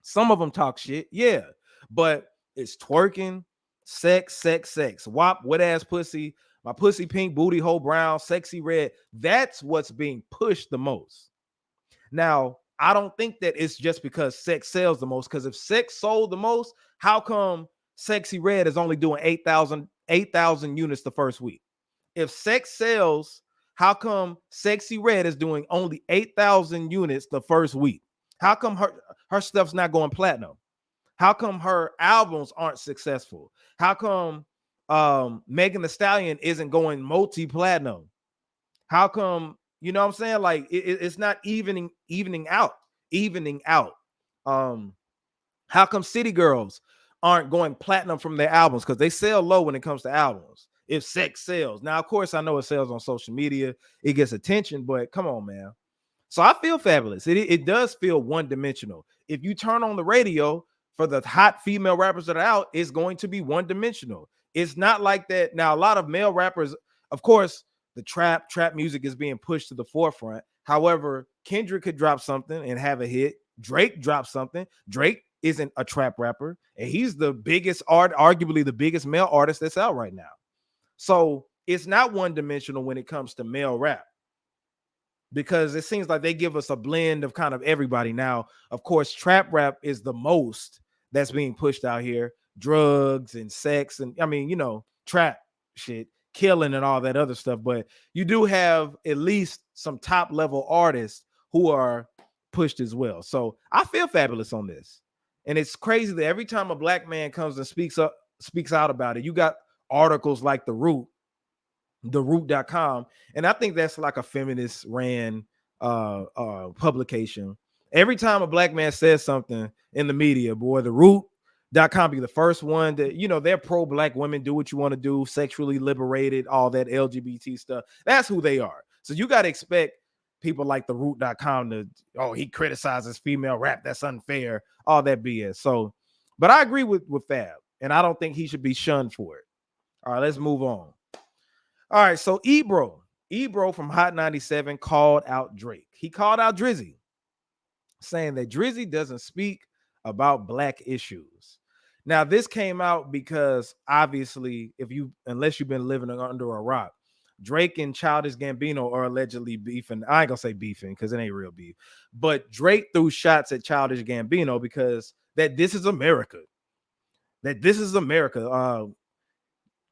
Some of them talk shit, yeah, but it's twerking, sex, sex, sex, wop, wet ass pussy, my pussy pink, booty hole brown, sexy red. That's what's being pushed the most. Now, I don't think that it's just because sex sells the most, because if sex sold the most, how come Sexy Red is only doing 8,000 units the first week? If sex sells, how come Sexy Red is doing only 8,000 units the first week? How come her stuff's not going platinum? How come her albums aren't successful? How come Megan Thee Stallion isn't going multi-platinum? How come, you know what I'm saying? Like it's not evening out. How come City Girls aren't going platinum from their albums? Because they sell low when it comes to albums. If sex sells. Now, of course, I know it sells on social media, it gets attention, but come on, man. So I feel Fabulous. It does feel one-dimensional. If you turn on the radio for the hot female rappers that are out, it's going to be one-dimensional. It's not like that. Now, a lot of male rappers, of course, the trap music is being pushed to the forefront. However, Kendrick could drop something and have a hit. Drake drops something. Drake isn't a trap rapper, and he's the biggest arguably the biggest male artist that's out right now. So it's not one-dimensional when it comes to male rap, because it seems like they give us a blend of kind of everybody. Now, of course, trap rap is the most that's being pushed out here. Drugs and sex and, I mean, trap shit, killing and all that other stuff. But you do have at least some top level artists who are pushed as well. So I feel Fabulous on this. And it's crazy that every time a black man comes and speaks out about it, you got articles like theroot.com, and I think that's like a feminist ran publication. Every time a black man says something in the media, boy, theroot.com be the first one that, they're pro-black women, do what you want to do, sexually liberated, all that LGBT stuff. That's who they are. So you got to expect people like theroot.com to, he criticizes female rap, that's unfair, all that BS. So, but I agree with Fab, and I don't think he should be shunned for it. All right, let's move on. All right, so Ebro from Hot 97 called out Drake. He called out Drizzy, saying that Drizzy doesn't speak about black issues. Now, this came out because obviously, unless you've been living under a rock, Drake and Childish Gambino are allegedly beefing. I ain't gonna say beefing because it ain't real beef, but Drake threw shots at Childish Gambino because this is America.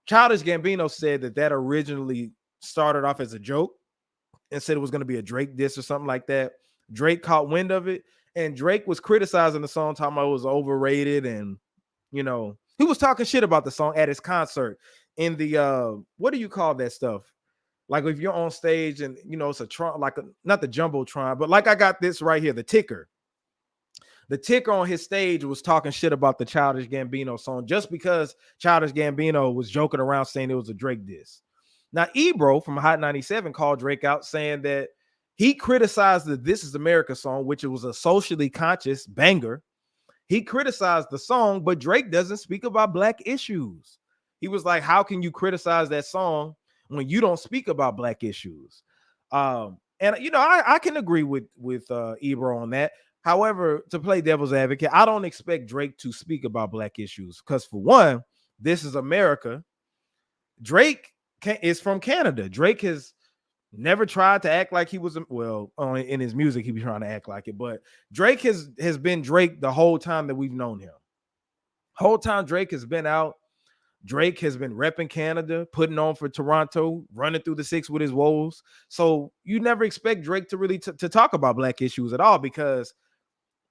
Childish Gambino said that originally started off as a joke and said it was going to be a Drake diss or something like that. Drake caught wind of it, and Drake was criticizing the song, talking about it was overrated, and he was talking shit about the song at his concert in the what do you call that stuff? Like if you're on stage and it's a Tron, like not the Jumbotron, but like I got this right here, the ticker. The ticker on his stage was talking shit about the Childish Gambino song just because Childish Gambino was joking around saying it was a Drake diss. Now, Ebro from Hot 97 called Drake out saying that he criticized the This Is America song, which was a socially conscious banger. He criticized the song, but Drake doesn't speak about black issues. He was like, how can you criticize that song when you don't speak about black issues? And I can agree with Ebro on that. However, to play devil's advocate, I don't expect Drake to speak about black issues because, for one, This Is America. Drake is from Canada. Drake has never tried to act like he was, in his music, he be trying to act like it, but Drake has been Drake the whole time that we've known him. Whole time Drake has been out Drake has been repping Canada, putting on for Toronto, running through the six with his woes. So you never expect Drake to really to talk about black issues at all because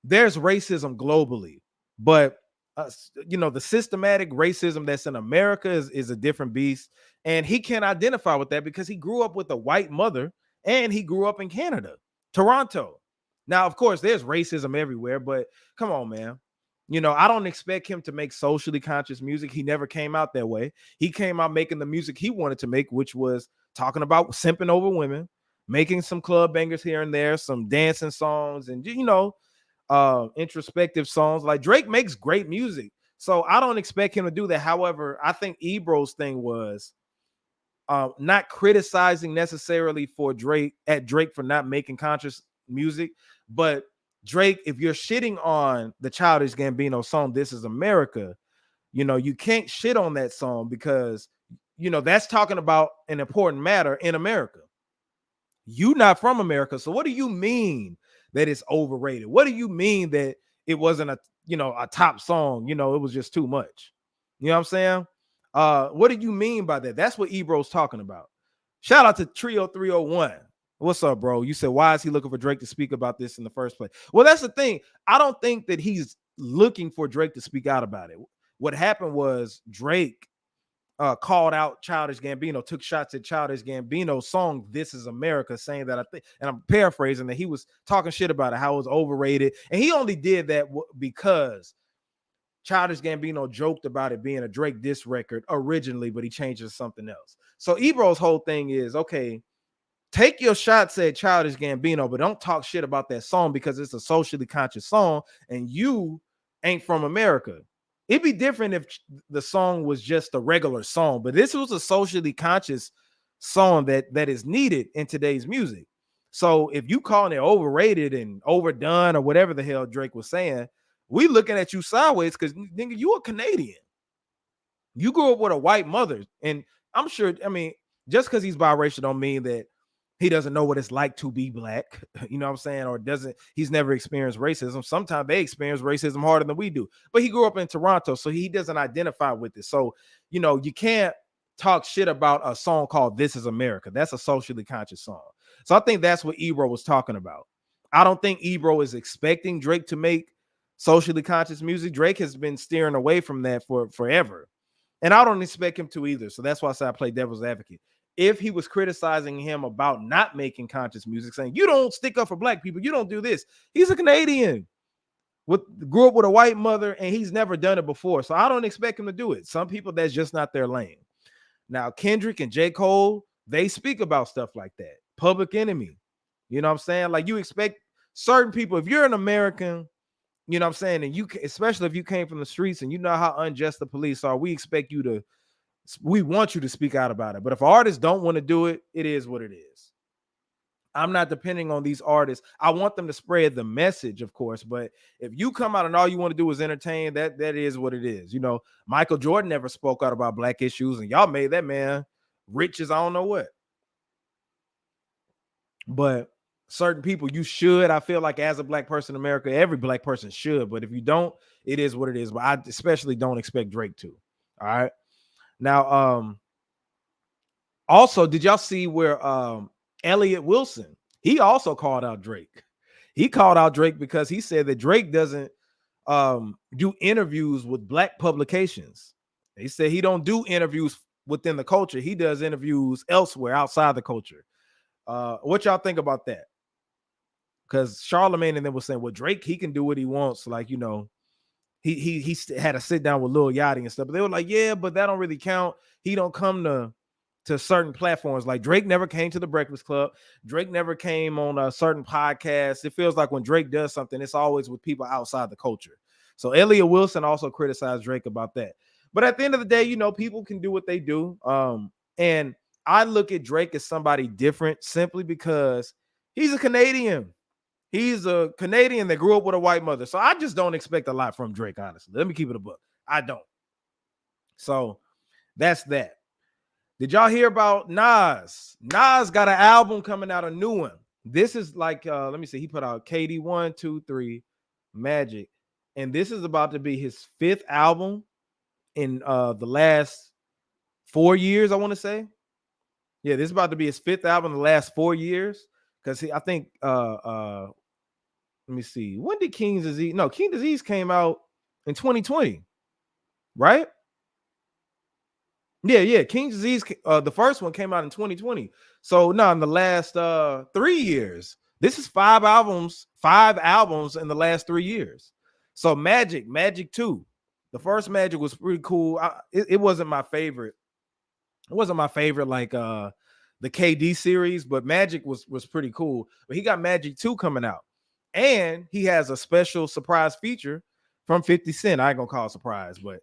there's racism globally, but the systematic racism that's in America is a different beast, and he can't identify with that because he grew up with a white mother and he grew up in Canada, Toronto. Now, of course, there's racism everywhere, but come on, man. I don't expect him to make socially conscious music. He never came out that way. He came out making the music he wanted to make, which was talking about simping over women, making some club bangers here and there, some dancing songs, and introspective songs. Like Drake makes great music, so I don't expect him to do that. However, I think Ebro's thing was not criticizing necessarily for Drake for not making conscious music, but Drake, if you're shitting on the Childish Gambino song "This Is America," you can't shit on that song because that's talking about an important matter in America. You not from America, so what do you mean that it's overrated? What do you mean that it wasn't a top song? It was just too much. You know what I'm saying? What do you mean by that? That's what Ebro's talking about. Shout out to Trio 301. What's up, bro? You said, why is he looking for Drake to speak about this in the first place? Well, that's the thing. I don't think that he's looking for Drake to speak out about it. What happened was Drake called out Childish Gambino, took shots at Childish Gambino's song "This Is America," saying that and I'm paraphrasing, that he was talking shit about it, how it was overrated, and he only did that because Childish Gambino joked about it being a Drake diss record originally, but he changed it to something else. So Ebro's whole thing is, okay, take your shots at Childish Gambino, but don't talk shit about that song because it's a socially conscious song and you ain't from America. It'd be different if the song was just a regular song, but this was a socially conscious song that is needed in today's music. So if you calling it overrated and overdone or whatever the hell Drake was saying, we looking at you sideways because nigga, you a Canadian. You grew up with a white mother, and I'm sure. I mean, just because he's biracial don't mean that he doesn't know what it's like to be black. You know what I'm saying? Or he's never experienced racism. Sometimes they experience racism harder than we do. But he grew up in Toronto, so he doesn't identify with it. So, you can't talk shit about a song called "This Is America." That's a socially conscious song. So I think that's what Ebro was talking about. I don't think Ebro is expecting Drake to make socially conscious music. Drake has been steering away from that for forever. And I don't expect him to either. So that's why I say I play devil's advocate. If he was criticizing him about not making conscious music, saying, you don't stick up for black people, you don't do this. He's a Canadian, grew up with a white mother, and he's never done it before. So I don't expect him to do it. Some people, that's just not their lane. Now, Kendrick and J. Cole, they speak about stuff like that. Public Enemy. You know what I'm saying? Like, you expect certain people, if you're an American, you know what I'm saying, and especially if you came from the streets and you know how unjust the police are, we want you to speak out about it. But if artists don't want to do it, it is what it is. I'm not depending on these artists. I want them to spread the message, of course. But if you come out and all you want to do is entertain, that is what it is. Michael Jordan never spoke out about black issues, and y'all made that man rich as I don't know what. But certain people, you should. I feel like as a black person in America, every black person should. But if you don't, it is what it is. But I especially don't expect Drake to. All right. Now, also, did y'all see where Elliot Wilson, he also called out Drake. He called out Drake because he said that Drake doesn't do interviews with black publications. He said he don't do interviews within the culture. He does interviews elsewhere outside the culture. What y'all think about that? Because Charlamagne and them was saying, well, Drake, he can do what he wants. Like, he had a sit down with Lil Yachty and stuff. But they were like, yeah, but that don't really count. He don't come to certain platforms. Like Drake never came to the Breakfast Club. Drake never came on a certain podcast. It feels like when Drake does something, it's always with people outside the culture. So Elliot Wilson also criticized Drake about that. But at the end of the day, people can do what they do. And I look at Drake as somebody different simply because he's a Canadian. He's a Canadian that grew up with a white mother. So I just don't expect a lot from Drake, honestly. Let me keep it a buck. I don't. So that's that. Did y'all hear about Nas? Nas got an album coming out, a new one. This is like, let me see. He put out KD 1, 2, 3, Magic. And this is about to be his 5th album. in the last 4 years, I want to say. Yeah, this is about to be his fifth album in the last 4 years. Because I think let me see. When did King's Disease? No, King Disease came out in 2020, right? Yeah. King's Disease, the first one came out in 2020. So no, in the last 3 years. This is five albums in the last 3 years. So Magic 2. The first Magic was pretty cool. It wasn't my favorite. It wasn't my favorite like the KD series, but Magic was pretty cool. But he got Magic 2 coming out. And he has a special surprise feature from 50 Cent. I ain't gonna call it surprise, but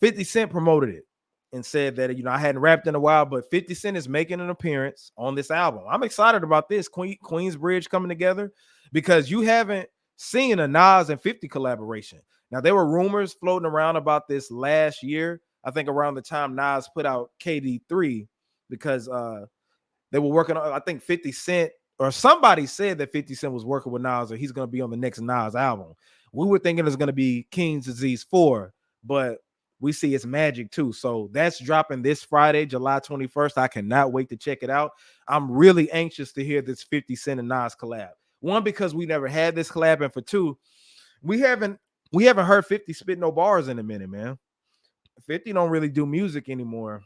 50 Cent promoted it and said that, I hadn't rapped in a while, but 50 Cent is making an appearance on this album. I'm excited about this Queensbridge coming together because you haven't seen a Nas and 50 collaboration. Now, there were rumors floating around about this last year. I think around the time Nas put out KD3 because they were working on, I think 50 Cent or somebody said that 50 Cent was working with Nas or he's going to be on the next Nas album. We were thinking it's going to be King's Disease 4, but we see it's Magic 2. So that's dropping this Friday, July 21st. I cannot wait to check it out. I'm really anxious to hear this 50 Cent and Nas collab. One, because we never had this collab, and for two, we haven't heard 50 spit no bars in a minute, man. 50 don't really do music anymore.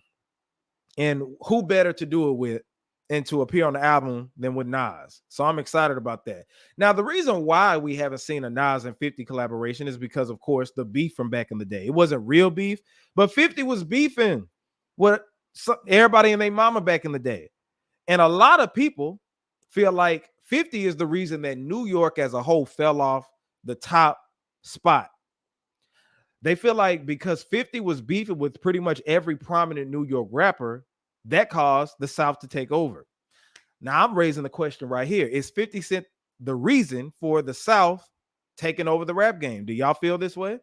And who better to do it with and to appear on the album than with Nas? So I'm excited about that. Now, the reason why we haven't seen a Nas and 50 collaboration is because, of course, the beef from back in the day. It wasn't real beef, but 50 was beefing with everybody and their mama back in the day. And a lot of people feel like 50 is the reason that New York as a whole fell off the top spot. They feel like because 50 was beefing with pretty much every prominent New York rapper, that caused the South to take over. Now, I'm raising the question right here. Is 50 Cent the reason for the South taking over the rap game? Do y'all feel this way?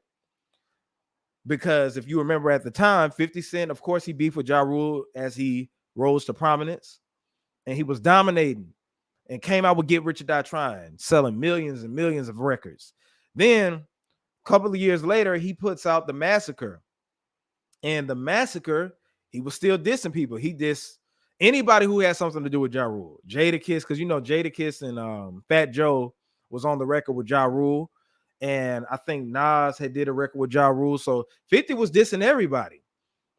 Because if you remember at the time, 50 Cent, of course, he beefed with Ja Rule as he rose to prominence. And he was dominating and came out with Get Rich or Die Trying, selling millions and millions of records. Then, a couple of years later, he puts out The Massacre. And The Massacre, he was still dissing people. He dissed anybody who had something to do with Ja Rule. Jadakiss, because Jadakiss and Fat Joe was on the record with Ja Rule. And I think Nas had did a record with Ja Rule. So 50 was dissing everybody.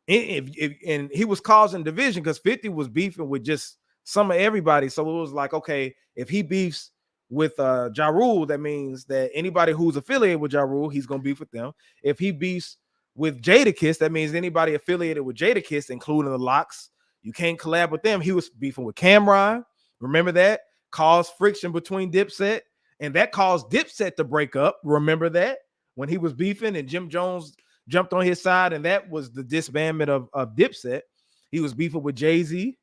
And he was causing division because 50 was beefing with just some of everybody. So it was like, okay, if he beefs with Ja Rule, that means that anybody who's affiliated with Ja Rule, he's going to beef with them. If he beefs with Jadakiss, that means anybody affiliated with Jadakiss, including the Locks, you can't collab with them. He was beefing with Cameron. Remember that? Caused friction between Dipset, and that caused Dipset to break up. Remember that? When he was beefing and Jim Jones jumped on his side, and that was the disbandment of Dipset. He was beefing with Jay-Z.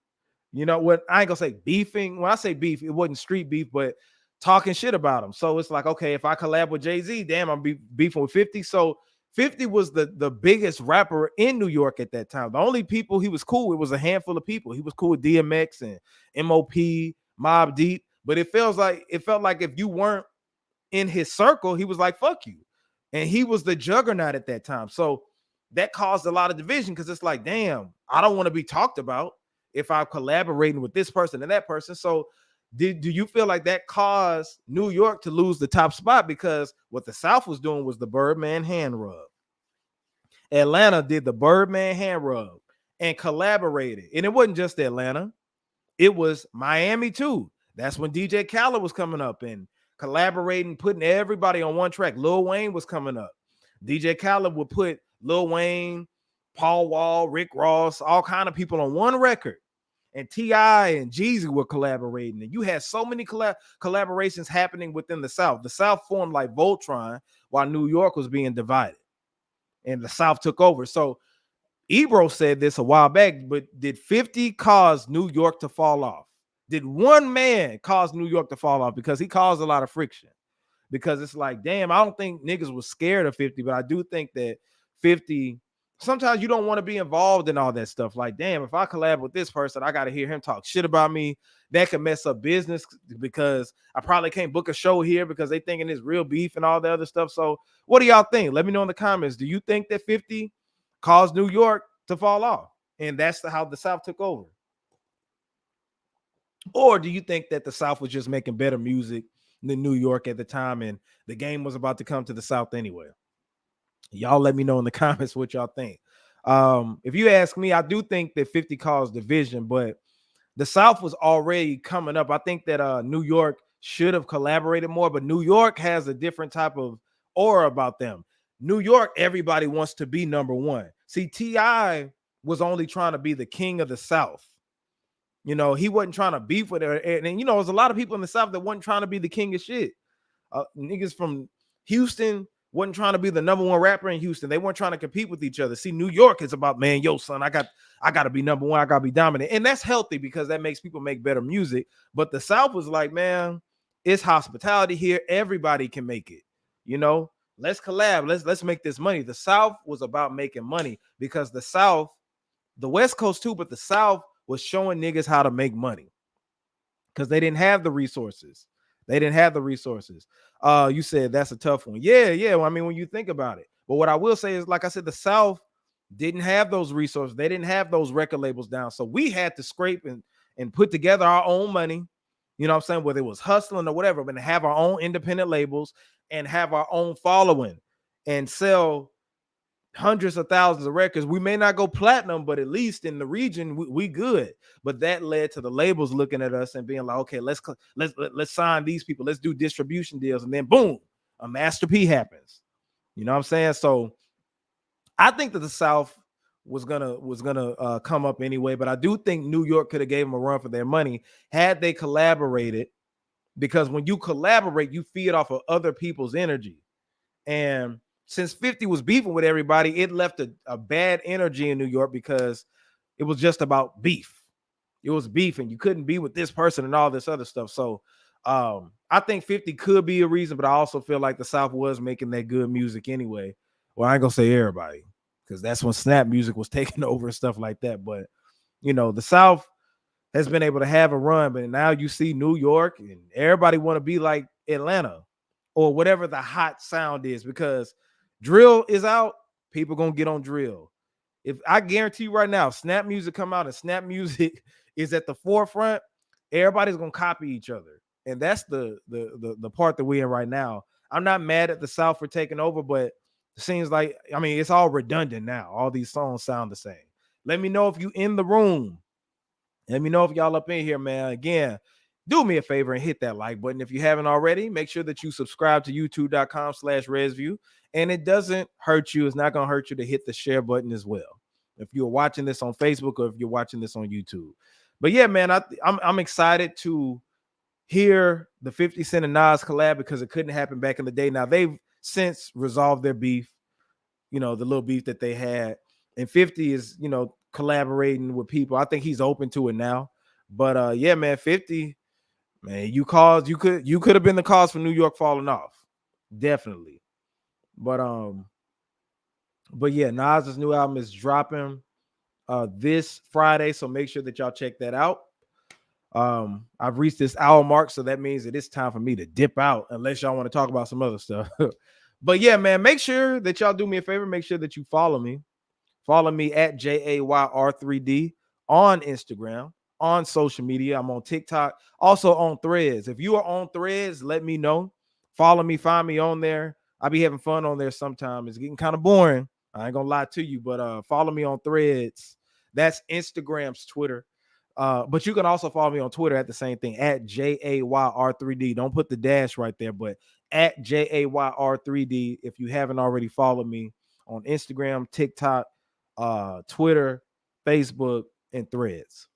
You know what? I ain't gonna say beefing. When I say beef, it wasn't street beef, but talking shit about him. So it's like, okay, if I collab with Jay-Z, damn, I'm beefing with 50. So 50 was the biggest rapper in New York at that time. The only people he was cool with was a handful of people. He was cool with DMX and MOP, Mobb Deep, but it felt like if you weren't in his circle, he was like, fuck you. And he was the juggernaut at that time. So that caused a lot of division because it's like, damn, I don't want to be talked about if I'm collaborating with this person and that person. So do you feel like that caused New York to lose the top spot? Because what the South was doing was the Birdman hand rub. Atlanta did the Birdman hand rub and collaborated. And it wasn't just Atlanta. It was Miami too. That's when DJ Khaled was coming up and collaborating, putting everybody on one track. Lil Wayne was coming up. DJ Khaled would put Lil Wayne, Paul Wall, Rick Ross, all kind of people on one record. And T.I. and Jeezy were collaborating. And you had so many collaborations happening within the South. The South formed like Voltron while New York was being divided. And the South took over. So Ebro said this a while back, but did 50 cause New York to fall off? Did one man cause New York to fall off? Because he caused a lot of friction. Because it's like, damn, I don't think niggas was scared of 50, but I do think that 50, sometimes you don't want to be involved in all that stuff. Like, damn, if I collab with this person, I got to hear him talk shit about me. That could mess up business because I probably can't book a show here because they thinking it's real beef and all the other stuff. So what do y'all think? Let me know in the comments. Do you think that 50 caused New York to fall off. And that's how the South took over. Or do you think that the South was just making better music than New York at the time and the game was about to come to the South anyway? Y'all let me know in the comments what y'all think. If you ask me, I do think that 50 caused division, but the South was already coming up. I think that New York should have collaborated more, but New York has a different type of aura about them. New York, everybody wants to be number one. See, T.I. was only trying to be the king of the South. You know, he wasn't trying to beef with her. And you know, there's a lot of people in the South that wasn't trying to be the king of shit. Niggas from Houston wasn't trying to be the number one rapper in Houston. They weren't trying to compete with each other. See, New York is about, man, yo, son, I got to be number one. I got to be dominant. And that's healthy because that makes people make better music. But the South was like, man, it's hospitality here. Everybody can make it. You know, let's collab. Let's make this money. The South was about making money because the South, the West Coast too, but the South was showing niggas how to make money because they didn't have the resources. They didn't have the resources. You said that's a tough one. Yeah. Well, I mean, when you think about it. But what I will say is, like I said, the South didn't have those resources. They didn't have those record labels down. So we had to scrape and put together our own money. You know what I'm saying? Whether it was hustling or whatever, but to have our own independent labels and have our own following and sell hundreds of thousands of records. We may not go platinum, but at least in the region, we good. But that led to the labels looking at us and being like, okay, let's sign these people. Let's do distribution deals. And then boom, a Master P happens. You know what I'm saying? So I think that the South was gonna come up anyway, but I do think New York could have gave them a run for their money had they collaborated, because when you collaborate, you feed off of other people's energy. And since 50 was beefing with everybody, it left a bad energy in New York because it was just about beef. It was beef, and you couldn't be with this person and all this other stuff. So I think 50 could be a reason, but I also feel like the South was making that good music anyway. Well, I ain't gonna say everybody, because that's when snap music was taking over and stuff like that. But you know, the South has been able to have a run, but now you see New York and everybody want to be like Atlanta or whatever the hot sound is, because drill is out, people gonna get on drill. If I guarantee you right now, snap music come out and snap music is at the forefront, everybody's gonna copy each other. And that's the part that we're in right now. I'm not mad at the South for taking over, but it seems like, I mean, it's all redundant now. All these songs sound the same. Let me know if you in the room. Let me know if y'all up in here, man. Again, do me a favor and hit that like button. If you haven't already, make sure that you subscribe to youtube.com/ResView. And it doesn't hurt you. It's not going to hurt you to hit the share button as well, if you're watching this on Facebook or if you're watching this on YouTube. But yeah, man, I'm excited to hear the 50 Cent and Nas collab, because it couldn't happen back in the day. Now, they've since resolved their beef, you know, the little beef that they had. And 50 is, you know, collaborating with people. I think he's open to it now. But yeah, man, 50, man, you could have been the cause for New York falling off. Definitely. But yeah, Nas's new album is dropping this Friday, so make sure that y'all check that out. I've reached this hour mark, so that means that it's time for me to dip out, unless y'all want to talk about some other stuff. But yeah, man, make sure that y'all do me a favor. Make sure that you follow me. Follow me at JAYR3D on Instagram, on social media. I'm on TikTok, also on Threads. If you are on Threads, let me know. Follow me, find me on there. I'll be having fun on there sometime. It's getting kind of boring. I ain't gonna lie to you, but follow me on Threads. That's Instagram's Twitter. But you can also follow me on Twitter at the same thing, at JAYR3D. Don't put the dash right there, but at JAYR3D. If you haven't already followed me on Instagram, TikTok, Twitter, Facebook, and Threads.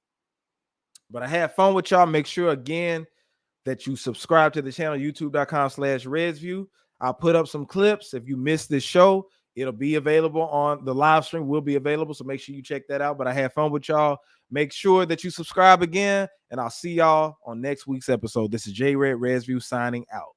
But I had fun with y'all. Make sure again that you subscribe to the channel, youtube.com/ResView. I'll put up some clips. If you missed this show, it'll be available on the live stream, will be available. So make sure you check that out. But I had fun with y'all. Make sure that you subscribe again, and I'll see y'all on next week's episode. This is J Red ResView signing out.